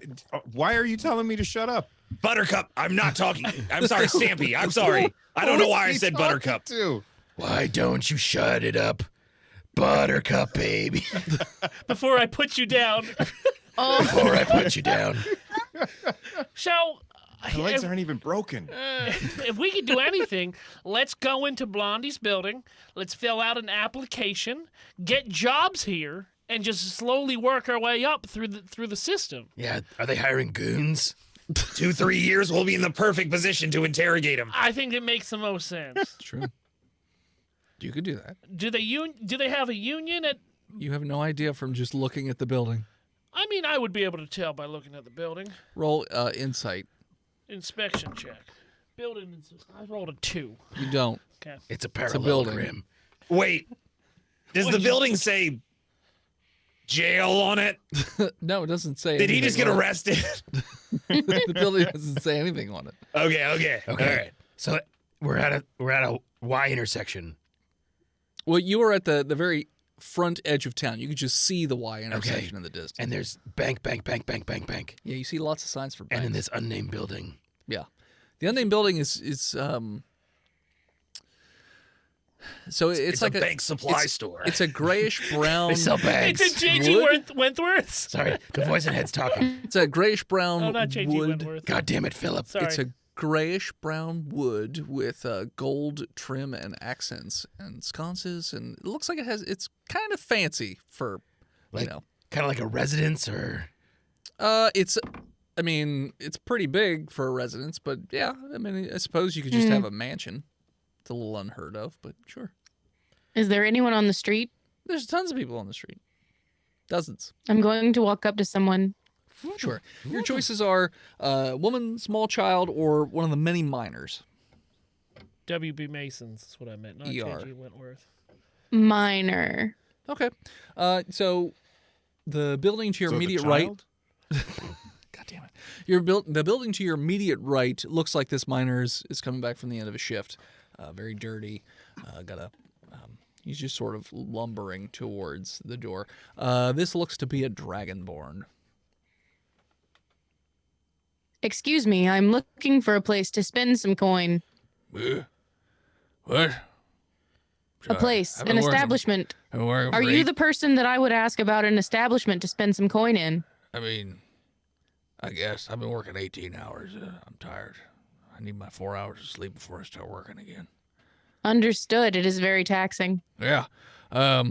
Why are you telling me to shut up?" Buttercup, I'm not talking. I'm sorry, Stampy. I'm sorry. I don't know why I said Buttercup. Why don't you shut it up, Buttercup, baby? Before I put you down. Before I put you down. So, The legs aren't even broken. if we could do anything, let's go into Blondie's building. Let's fill out an application, get jobs here, and just slowly work our way up through the system. Yeah, are they hiring goons? 2-3 years, we'll be in the perfect position to interrogate him. I think it makes the most sense. True. You could do that. Do they have a union at? You have no idea from just looking at the building. I mean, I would be able to tell by looking at the building. Roll insight. Inspection check. Building. I rolled a 2. You don't. Okay. It's a It's a building. parallelogram. Wait, does the building say jail on it? No, it doesn't say. Did he just get anything on arrested? it. The building doesn't say anything on it. Okay. Okay. All right. So we're at a Y intersection. Well, you are at the very front edge of town. You could just see the Y intersection in the distance. And there's bank. Yeah, you see lots of signs for banks. And in this unnamed building. Yeah, the unnamed building is so it's like a bank supply store. It's a grayish brown. They sell bags. It's a J.G. Wentworth's. Sorry, the voice in head's talking. It's a grayish brown Oh, not J.G. wood. Wentworth. God damn it, Philip. Sorry. It's a grayish brown wood with gold trim and accents and sconces, and it looks like it's kind of fancy for Like, kind of like a residence, or it's pretty big for a residence, but yeah, I mean, I suppose you could just have a mansion. It's a little unheard of, but sure. Is there anyone on the street? There's tons of people on the street. Dozens. I'm going to walk up to someone. Sure. Your choices are woman, small child, or one of the many minors. W.B. Mason's is what I meant, not ER. J.G. Wentworth. Minor. Okay. So the building to your So the immediate right. child? God damn it. The building to your immediate right looks like this miner is coming back from the end of a shift. Very dirty. He's just sort of lumbering towards the door. This looks to be a dragonborn. Excuse me, I'm looking for a place to spend some coin. what? A place, an establishment. Are you the person that I would ask about an establishment to spend some coin in? I mean, I guess I've been working 18 hours. I'm tired. I need my 4 hours of sleep before I start working again. Understood. It is very taxing. Yeah. I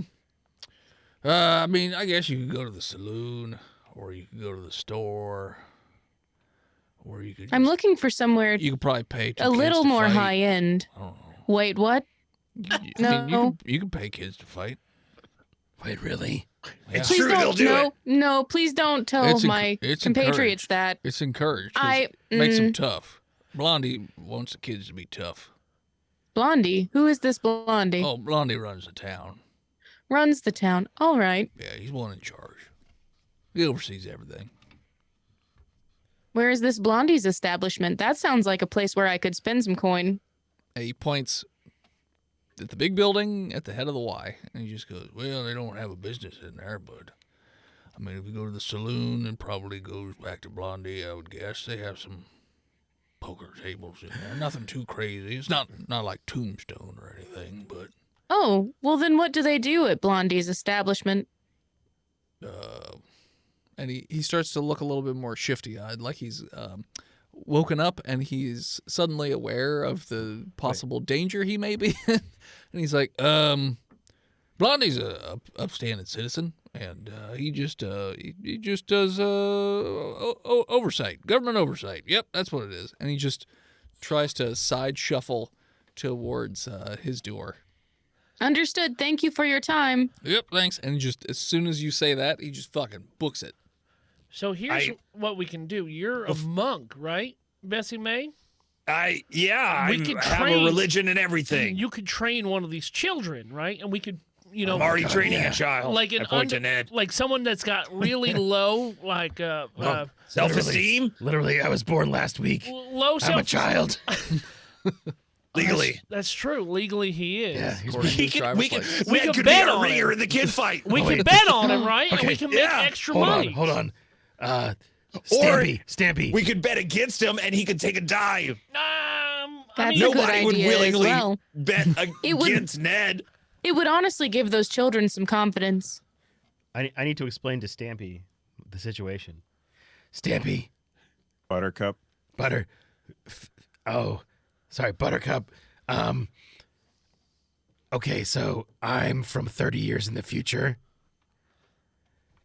mean, I guess you could go to the saloon, or you could go to the store, or you could. I'm looking for somewhere You could probably pay a little more fight. high end. I don't know. Wait, what? I mean, No. you can pay kids to fight. Wait, really? It's Please true. They'll don't. do No, it. no. Please don't tell It's my it's compatriots encouraged. that. It's encouraged. 'Cause it makes them tough. Blondie wants the kids to be tough. Blondie. Who is this Blondie? Oh, Blondie runs the town. Runs the town. All right. Yeah, he's one in charge. He oversees everything. Where is this Blondie's establishment? That sounds like a place where I could spend some coin. And he points at the big building at the head of the Y. And he just goes, well, they don't have a business in there, but I mean, if you go to the saloon, it probably goes back to Blondie, I would guess. They have some poker tables in there. Nothing too crazy. It's not like Tombstone or anything, but Oh, well then what do they do at Blondie's establishment? And he starts to look a little bit more shifty-eyed, like he's woken up and he's suddenly aware of the possible danger he may be in. And he's like, Blondie's a upstanding citizen, and he just does oversight, government oversight. Yep, that's what it is. and he just tries to side shuffle towards his door. Understood. Thank you for your time. Yep, thanks. And he just, as soon as you say that, he just fucking books it. So here's what we can do. You're a monk, right, Bessie May? I We have could a train- religion and everything. You could train one of these children, right? And we could, you know, I'm already training a child. like I an point to Ned. like someone that's got really low, like Self-esteem Literally, I was born last week. low I'm self. a child. legally. That's true. Legally, he is. Yeah, he's According to We his can, driver's we can, license. We Ned can could be bet our on ringer it. in the kid fight. We Oh, can wait. bet on him, right? And Okay. we can make Yeah. extra Hold money. on. Stampy. We could bet against him, and he could take a dive. That's a good Nobody would idea as willingly well. bet against Ned. It would honestly give those children some confidence. I need to explain to Stampy the situation. Stampy. Buttercup. Buttercup. Okay, so I'm from 30 years in the future.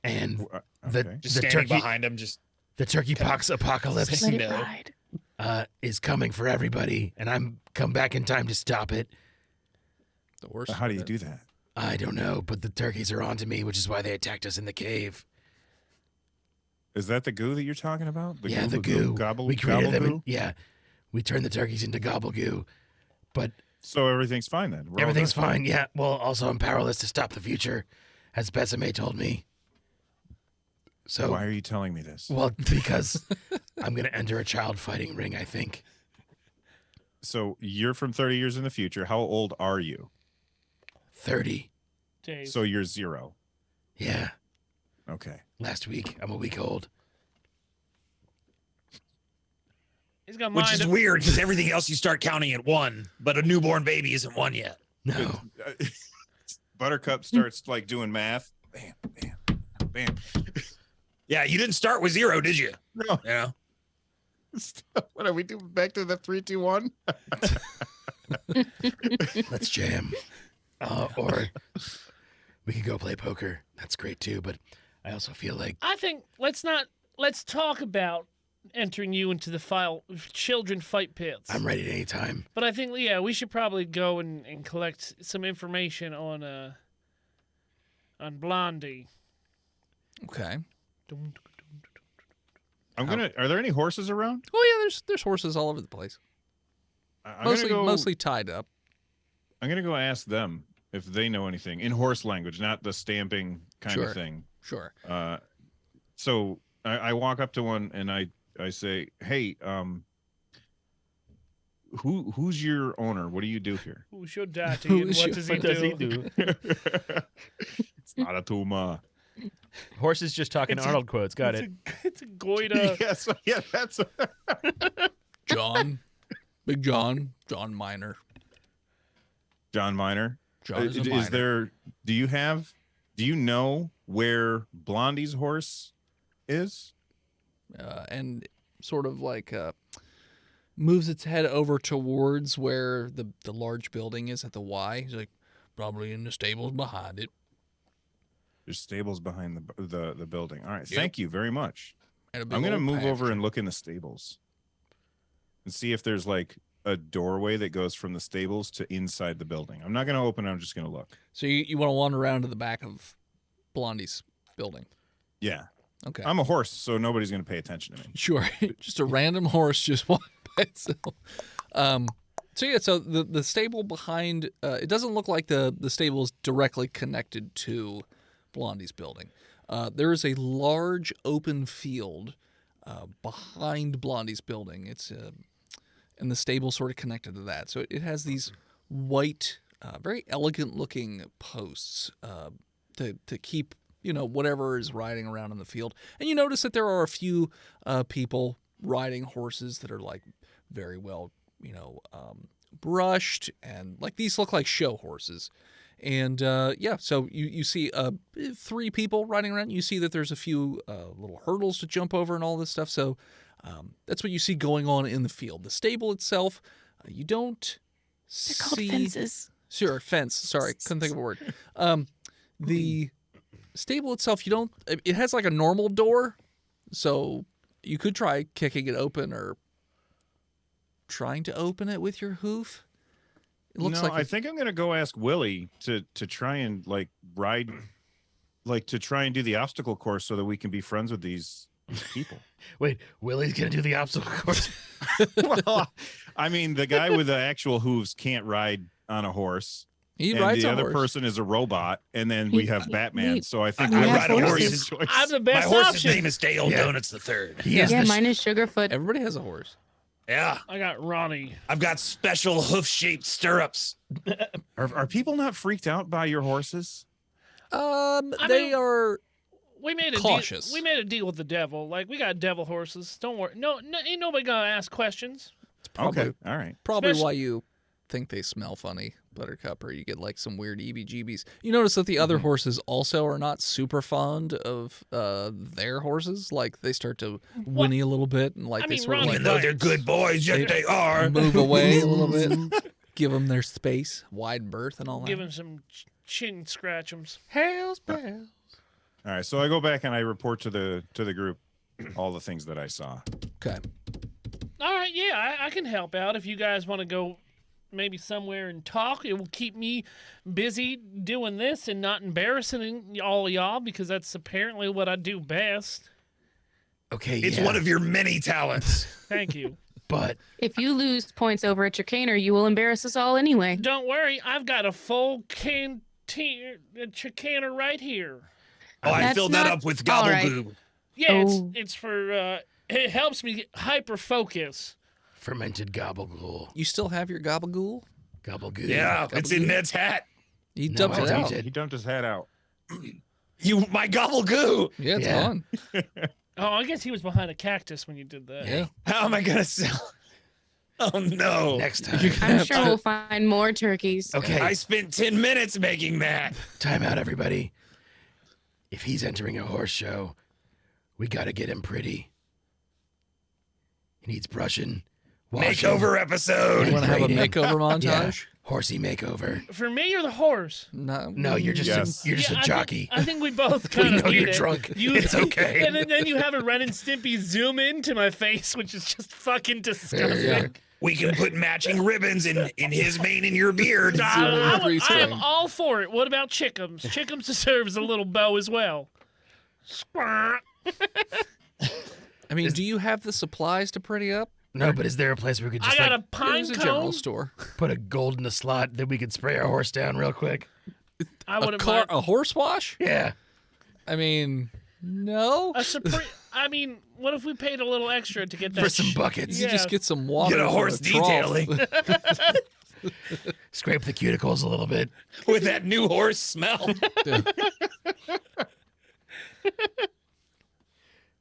And Okay. Just standing behind him, just the turkey pox apocalypse Let it ride. is coming for everybody, and I'm come back in time to stop it. The worst. How do you do that? I don't know, but the turkeys are onto me, which is why they attacked us in the cave. Is that the goo that you're talking about? The goo. Gobble, We created them. goo? We turned the turkeys into gobble goo. But So everything's fine then. We're all everything's good. fine. Yeah. Well, also I'm powerless to stop the future, as Besame told me. So Why are you telling me this? well, because I'm gonna enter a child fighting ring, I think. So you're from 30 years in the future. How old are you? 30. Dave. So you're 0. Yeah. Okay. Last week. I'm a week old. He's got which mind. is weird because everything else you start counting at 1, but a newborn baby isn't 1 yet. No. Buttercup starts like doing math. Bam, bam, bam. Yeah, you didn't start with 0, did you? No. Yeah. What are we doing? Back to the 3, 2, 1? Let's jam. Or we could go play poker. That's great too, but I also feel like I think let's talk about entering you into the children fight pits. I'm ready at any time. But I think we should probably go and collect some information on Blondie. Okay. Are there any horses around? Oh yeah, there's horses all over the place. I'm gonna go- Mostly tied up. I'm gonna go ask them if they know anything in horse language, not the stamping kind Sure. of thing. Sure. So I walk up to one and I say, "Hey, who's your owner? What do you do here?" Who's your daddy Who and is what your- does he What does he do? do? It's not a tumor. Horses just talking It's a- Arnold quotes. Got it. It's a goiter. Yes, yeah, that's John. Big John. John Minor. John Minor. John is a minor. Do you know where Blondie's horse is? And sort of like moves its head over towards where the large building is at the Y. He's like, Probably in the stables behind it. There's stables behind the building. All right, Yep. thank you very much. And a big I'm gonna old move over pasture. and look in the stables and see if there's like a doorway that goes from the stables to inside the building. I'm not gonna open it, I'm just gonna look. so you want to wander around to the back of Blondie's building. Yeah. Okay. I'm a horse, so nobody's gonna pay attention to me. Sure. Just a random horse just walking by itself. So the stable behind it doesn't look like the stable is directly connected to Blondie's building. There is a large open field behind Blondie's building. It's and the stable sort of connected to that. So it has these white, very elegant looking posts to keep whatever is riding around in the field. And you notice that there are a few people riding horses that are like very well brushed, and like these look like show horses. And so you see 3 people riding around. You see that there's a few little hurdles to jump over and all this stuff. So that's what you see going on in the field. The stable itself, you don't They're see. called fences. Sure, fence. Sorry, couldn't think of a word. The stable itself, you don't. It has like a normal door, so you could try kicking it open or trying to open it with your hoof. It looks like I think I'm gonna go ask Willie to try and like ride, like to try and do the obstacle course so that we can be friends with these people. Wait, Willie's gonna do the obstacle course. Well, I mean, the guy with the actual hooves can't ride on a horse. he And rides the a other horse. person is a robot, and then we have Batman. So I think I we're ride a gonna horse. make his choice. I'm the My best horse's option. name is Dale Yeah. Donuts the Third. He is Yeah, the mine is Sugarfoot. Everybody has a horse. Yeah, I got Ronnie. I've got special hoof-shaped stirrups. Are people not freaked out by your horses? I They mean, are. we made a cautious. Deal, we made a deal with the devil. Like, we got devil horses. Don't worry. No, ain't nobody gonna ask questions. Probably, Okay, all right. Probably Especially- why you think they smell funny, Buttercup, or you get like some weird EBGBs. You notice that the other horses also are not super fond of their horses. Like they start to whinny a little bit, and like I they mean, sort of Ronnie like Even though they're good boys, yet they are. move away a little bit, give them their space, wide berth, and all that. Give him some chin scratchums. Hails bells. All right, so I go back and I report to the group all the things that I saw. Okay. All right, yeah, I can help out if you guys want to go maybe somewhere and talk. It will keep me busy doing this and not embarrassing all of y'all because that's apparently what I do best. Okay, It's yeah, one of your many talents. Thank you. but If you lose points over at Chicaner, you will embarrass us all anyway. Don't worry, I've got a full canteen Chicaner right here. Oh, I That's filled that not- up with all right. gobblegoo. Yeah, Oh. it's for it helps me hyper focus. fermented gabagool. You still have your gabagool? Gabagool. Yeah, it's in Ned's hat. You No, dumped I it dumped out. it. He dumped his hat out. My gobblegoo. Yeah, it's Yeah. gone. Oh, I guess he was behind a cactus when you did that. Yeah. How am I gonna sell? Oh no! Next time. I'm sure we'll find more turkeys. Okay, I spent 10 minutes making that. time out, everybody. If he's entering a horse show, we gotta get him pretty. He needs brushing, washing, Makeover episode. You want to have a Grading. makeover yeah, montage? horsey makeover. For me or the horse? No. No, you're just Yes. you're just Yeah, a jockey. I think we both We kind of know need you're it. drunk. You, It's okay. And then you have a Ren and Stimpy zoom into my face, which is just fucking disgusting. Yeah. We can put matching ribbons in his mane and your beard. Every I am swing. all for it. What about Chickums? Chickums deserves a little bow as well. Squawk. I mean, do you have the supplies to pretty up? No, but is there a place where we could I just got like, a pine There's a general cone. store. put a gold in the slot that we could spray our horse down real quick? I A wouldn't car, mind. a horse wash? Yeah. I mean, no. A supreme. I mean, what if we paid a little extra to get that? For some buckets. You just yeah. get some water. Get a from horse trough. detailing Scrape the cuticles a little bit. with that new horse smell.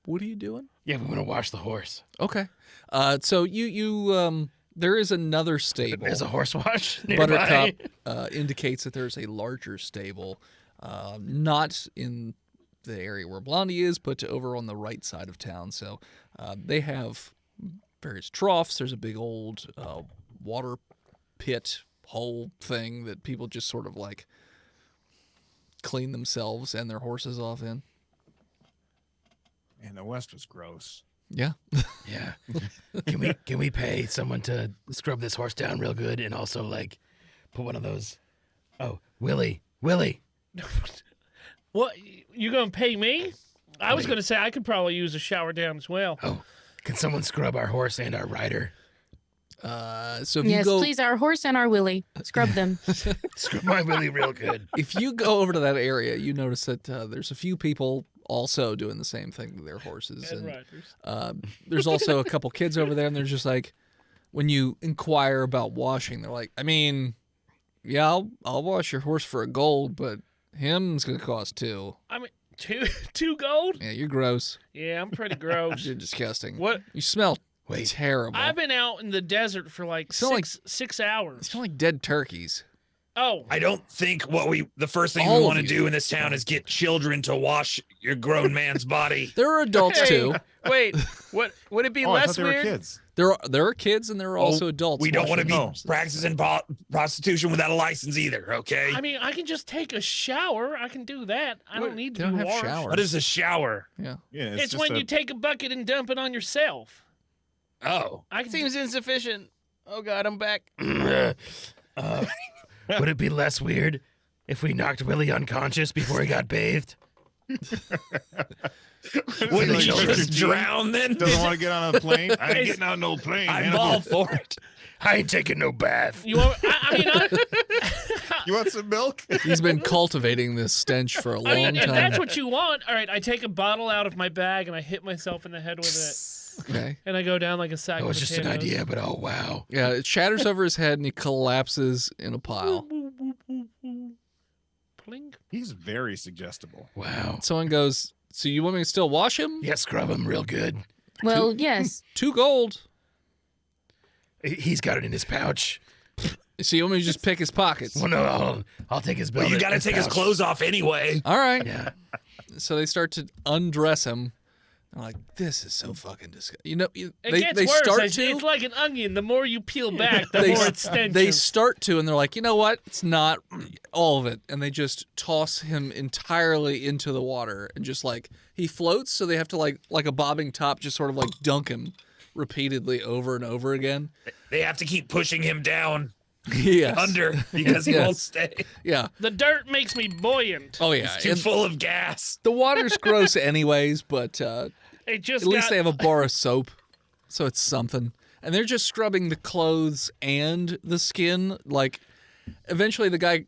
What are you doing? Yeah, we want to wash the horse. Okay. So you there is another stable. There's a horse wash nearby. Buttercup indicates that there's a larger stable, not in the area where Blondie is, but over on the right side of town. So they have various troughs. There's a big old water pit hole thing that people just sort of like clean themselves and their horses off in. And the West was gross. Yeah. Yeah. Can we pay someone to scrub this horse down real good and also like put one of those? Oh, Willie. What? You gonna pay me? I was gonna say I could probably use a shower down as well. Oh, can someone scrub our horse and our rider? So if Yes, you go, please, our horse and our Willie. Scrub them. Scrub my Willie real good. if you go over to that area, you notice that there's a few people also doing the same thing to their horses. And And riders. there's also a couple kids over there, and they're just like, when you inquire about washing, they're like, I mean, yeah, I'll wash your horse for a gold, but him's gonna cost $2. I mean, two gold? Yeah, you're gross. Yeah, I'm pretty gross. You're disgusting. What? You smell Wait. terrible. I've been out in the desert for like Smell like- 6 You hours. smell like dead turkeys. Oh, I don't think the first thing All we of want to you. do in this town is get children to wash your grown man's body. There are adults Hey, too. Wait, what would it be Oh, I thought less they were weird? kids. There are kids and there are also adults. We don't want to be washing No. practicing prostitution without a license either, okay? I mean, I can just take a shower. I can do that. I don't need They to don't be have washed. showers. What is a shower? Yeah. Yeah, It's just when a- you take a bucket and dump it on yourself. Oh. I can Seems insufficient. Oh God, I'm back. Would it be less weird if we knocked Willie unconscious before he got bathed? Wouldn't like you Richard just Gere drown then? doesn't want to get on a plane. I ain't getting on no plane. I'm man. all for it. I ain't taking no bath. You want? I mean, You want some milk? He's been cultivating this stench for a I long mean, if time. that's what you want, all right. I take a bottle out of my bag and I hit myself in the head with it, Okay. and I go down like a sack. It of was just an potatoes. idea, but oh wow. Yeah, it shatters over his head and he collapses in a pile. Plink. He's very suggestible. Wow. Someone goes, So you want me to still wash him? Yeah, scrub him real good. Well, yes. 2 gold. He's got it in his pouch. So you want me to just pick his pockets? Well, no, I'll take his belt. Well, you got to take his clothes off anyway. All right. Yeah. So they start to undress him. I'm like, this is so fucking disgusting. You know, It they gets worse. start It's like an onion. The more you peel back, the they, more it stenches. they start to, and they're like, you know what? It's not all of it. And they just toss him entirely into the water, and just like he floats, so they have to like a bobbing top, just sort of like dunk him repeatedly over and over again. They have to keep pushing him down Yes. under because he Yes. won't stay. Yeah. The dirt makes me buoyant. Oh yeah. Too And full of gas. the water's gross anyways, but It just at least got, they have a bar of soap, so it's something. And they're just scrubbing the clothes and the skin. Like, eventually the guy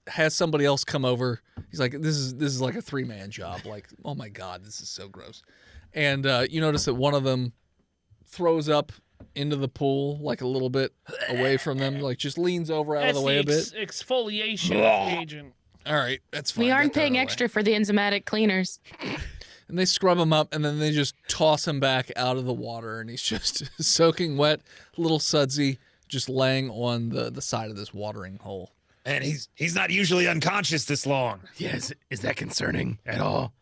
has somebody else come over. He's like, "This is like a 3-man job." Like, oh my god, this is so gross. And you notice that one of them throws up into the pool, like a little bit away from them, like just leans over out of the way a bit. Exfoliation agent. All right, that's fine. We aren't Get that out of paying the way. extra for the enzymatic cleaners. And they scrub him up, and then they just toss him back out of the water, and he's just soaking wet, a little sudsy, just laying on the side of this watering hole. And he's not usually unconscious this long. Yes. Is that concerning at all?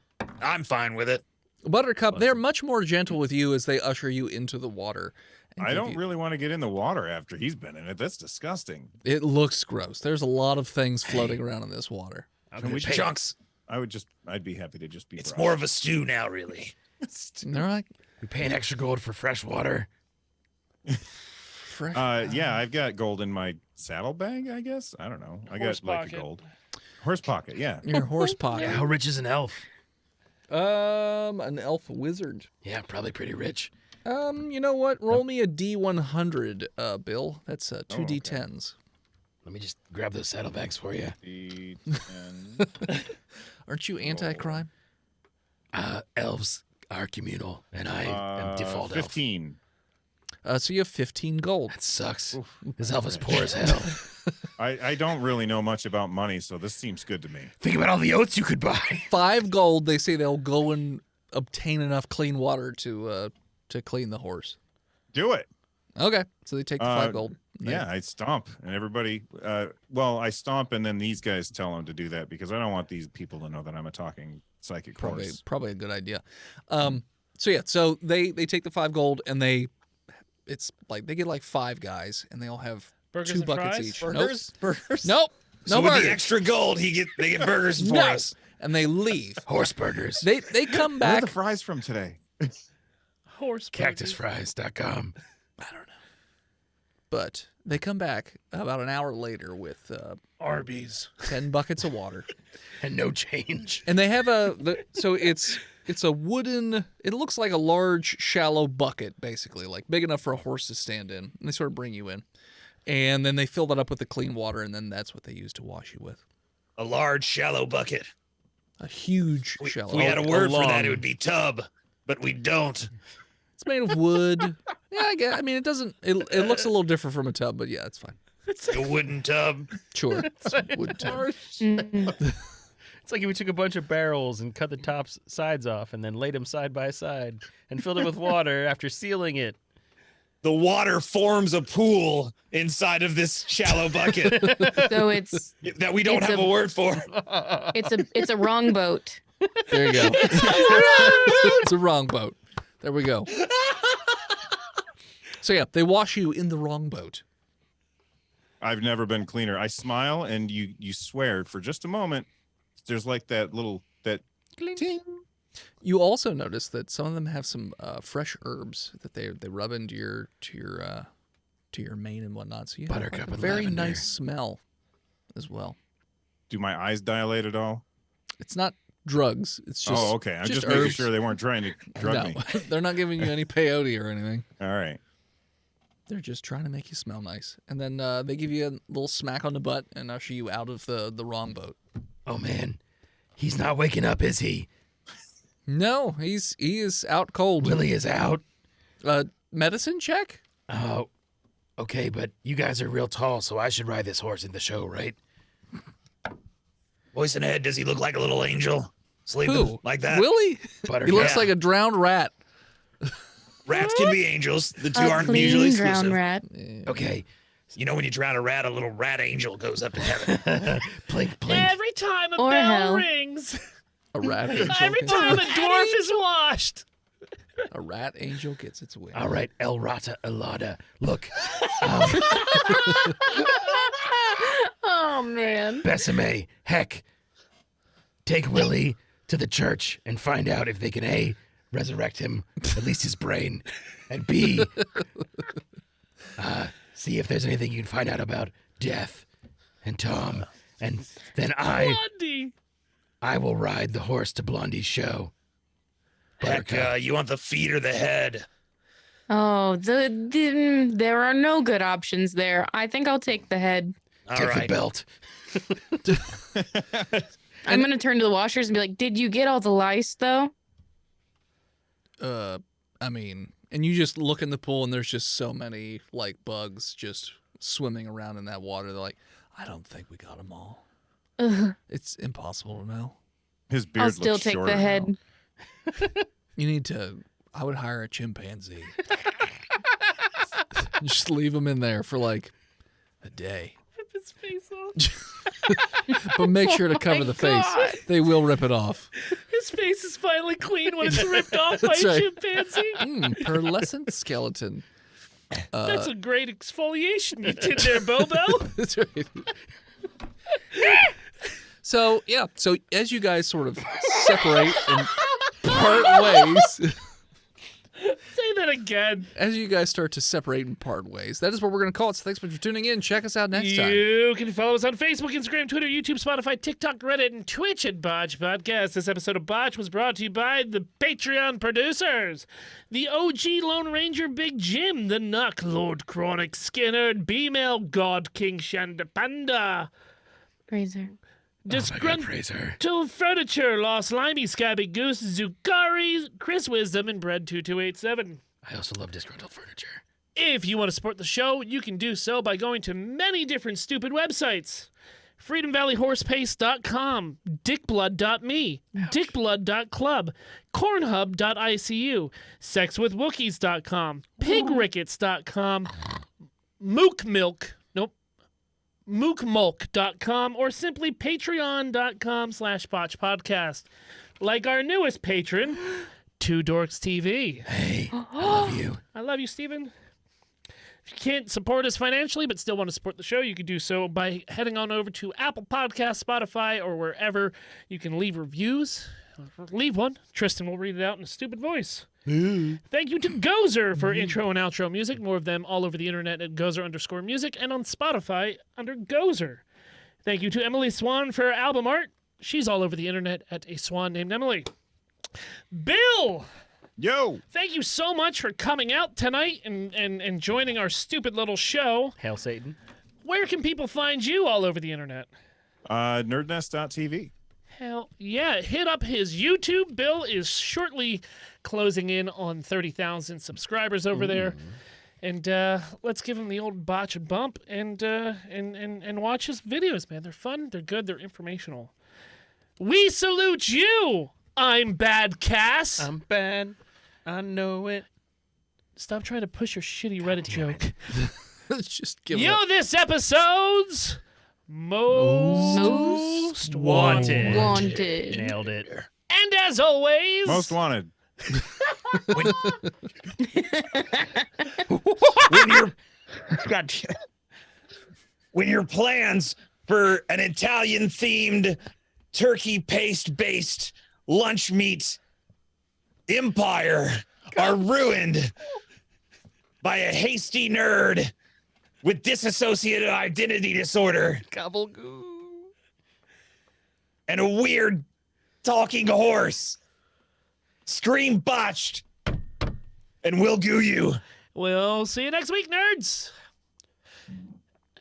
I'm fine with it. Buttercup, they're much more gentle with you as they usher you into the water. and I give don't you- really want to get in the water after he's been in it. That's disgusting. It looks gross. There's a lot of things floating around in this water. Can we just, Chunks. I'd be happy to just be. It's brushed. more of a stew now, really. And they're like, We paying extra gold for fresh water. fresh. Yeah, I've got gold in my saddlebag, I guess. I don't know. I Horse got like pocket. a gold horse pocket. Yeah. Your horse pocket. How rich is an elf? An elf wizard. Yeah, probably pretty rich. You know what? Roll me a D100, Bill. That's 2D10s. Let me just grab those saddlebags for you. D10. Aren't you anti-crime? Elves are communal, and I am default elf. 15. So you have 15 gold. That sucks. This elf is poor as hell. I don't really know much about money, so this seems good to me. Think about all the oats you could buy. 5 gold. They say they'll go and obtain enough clean water to clean the horse. Do it. Okay, so they take the 5 gold. Yeah, I stomp, and everybody. I stomp, and then these guys tell them to do that because I don't want these people to know that I'm a talking psychic horse. Probably a good idea. So they take the 5 gold and they get like 5 guys and they all have Burgers 2 and buckets fries? each. Burgers? Burgers? Nope. So No with burgers. the extra gold, they get burgers for No. us. And they leave. Horse burgers. They come Where are back. the fries from today? Horse burgers. CactusFries.com. But they come back about an hour later with Arby's. 10 buckets of water. And no change. And they have it's a wooden, it looks like a large shallow bucket basically, like big enough for a horse to stand in. And they sort of bring you in. And then they fill that up with the clean water, and then that's what they use to wash you with. A large, shallow bucket. A huge If shallow. we had a bucket. word for that, long. it would be tub, but we don't. It's made of wood. Yeah, I guess. I mean, it doesn't. It looks a little different from a tub, but yeah, it's fine. A wooden tub. Sure, it's a wood tub. Mm. It's like if we took a bunch of barrels and cut the sides off and then laid them side by side and filled it with water after sealing it. The water forms a pool inside of this shallow bucket So it's that we don't It's have a- a word for. it's a wrong boat. There you go. It's a wrong boat. There we go. So yeah, they wash you in the wrong boat. I've never been cleaner. I smile, and you swear for just a moment. There's like that ting. You also notice that some of them have some fresh herbs that they rub into your mane and whatnot. So you have Buttercup like a and very lavender. nice smell as well. Do my eyes dilate at all? It's not drugs. It's just Okay. I'm just just making herbs. sure they weren't trying to drug me. No, they're not giving you any peyote or anything. All right. They're just trying to make you smell nice. And then they give you a little smack on the butt and usher you out of the wrong boat. Oh, man. He's not waking up, is he? No, he is out cold. Willie is out. Medicine check? Oh, okay, but you guys are real tall, so I should ride this horse in the show, right? Voice and head, does he look like a little angel? Sleep Who? like that. Willie? Buttercup. He looks like a drowned rat. Rats can be angels. The two A aren't clean mutually drowned exclusive. rat. Okay. You know, when you drown a rat, a little rat angel goes up to heaven. Plink, plink. Every time a Or bell hell. rings, A rat angel. every gets- time a dwarf is washed. A rat angel gets its wings. All right, El Rata Alada. Look, Oh man. Besame, heck, take Willie to the church and find out if they can A, resurrect him, at least his brain, and B, see if there's anything you can find out about Death and Tom. And then Blondie. I will ride the horse to Blondie's show. Heck, you want the feet or the head? Oh, there are no good options there. I think I'll take the head. All Take the right. belt. I'm gonna turn to the washers and be like, "Did you get all the lice though?" I mean, and you just look in the pool and there's just so many like bugs just swimming around in that water. They're like, I don't think we got them all. Ugh. It's impossible to know. His beard I'll still looks take shorter the head. now. You need to. I would hire a chimpanzee. Just leave them in there for like a day, Rip his face off. but make sure to cover my the God. face. They will rip it off. His face is finally clean when it's ripped off by That's a right. chimpanzee. Pearlescent skeleton. That's a great exfoliation you did there, Bobo. That's right. So yeah, so as you guys sort of separate and part ways, Say that again. as you guys start to separate and part ways, that is what we're going to call it. So thanks so much for tuning in. Check us out next time. You can follow us on Facebook, Instagram, Twitter, YouTube, Spotify, TikTok, Reddit, and Twitch at Botched Podcast. This episode of Botched was brought to you by the Patreon producers, the OG Lone Ranger Big Jim, the Nuck Lord Chronic Skinner, B-Mail God King Shandapanda, Fraser. Disgruntled Fraser. Furniture, Lost Limey, Scabby Goose, Zukari, Chris Wisdom, and Bread2287. I also love disgruntled furniture. If you want to support the show, you can do so by going to many different stupid websites. FreedomValleyHorsePace.com, DickBlood.me, DickBlood.club, Cornhub.icu, SexWithWookies.com, PigRickets.com, mookmulk.com, or simply patreon.com/botchpodcast. Like our newest patron, Two Dorks TV. Hey, I love you. I love you, Steven. If you can't support us financially but still want to support the show, you can do so by heading on over to Apple Podcasts, Spotify, or wherever you can leave reviews. Leave one. Tristan will read it out in a stupid voice. Thank you to Gozer for intro and outro music. More of them all over the internet at Gozer_music and on Spotify under Gozer. Thank you to Emily Swan for album art. She's all over the internet at a swan named Emily. Bill! Yo, Thank you so much for coming out tonight and joining our stupid little show. Hail Satan. Where can people find you all over the internet? nerdnest.tv. Hell yeah. Hit up his YouTube. Bill is shortly closing in on 30,000 subscribers over there. And let's give him the old botch and bump and watch his videos, man. They're fun, they're good, they're informational. We salute you! I'm Bad Cass. I'm bad. I know it. Stop trying to push your shitty Reddit joke. Let's just give it Yo, this episode's most wanted. Wanted. Nailed it. And as always, Most wanted. When your plans for an Italian themed turkey paste based lunch meat empire are ruined by a hasty nerd with disassociated identity disorder and a weird talking horse, scream botched, and we'll goo you. we'll see you next week, nerds.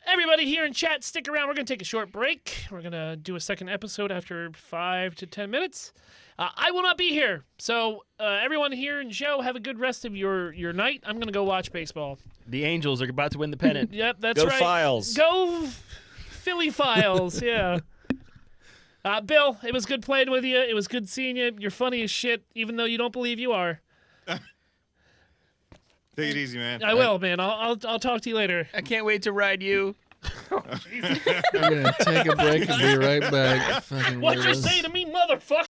Everybody here in chat, stick around. We're going to take a short break. We're going to do a second episode after 5 to 10 minutes. I will not be here. So everyone here in the show, have a good rest of your night. I'm going to go watch baseball. The Angels are about to win the pennant. Yep, that's Go right. Files. Go Philly Files, yeah. Bill, it was good playing with you. It was good seeing you. You're funny as shit, even though you don't believe you are. Take it easy, man. I will, man. I'll talk to you later. I can't wait to ride you. We're gonna take a break and be right back. Fucking What you weirdos. say to me, motherfucker?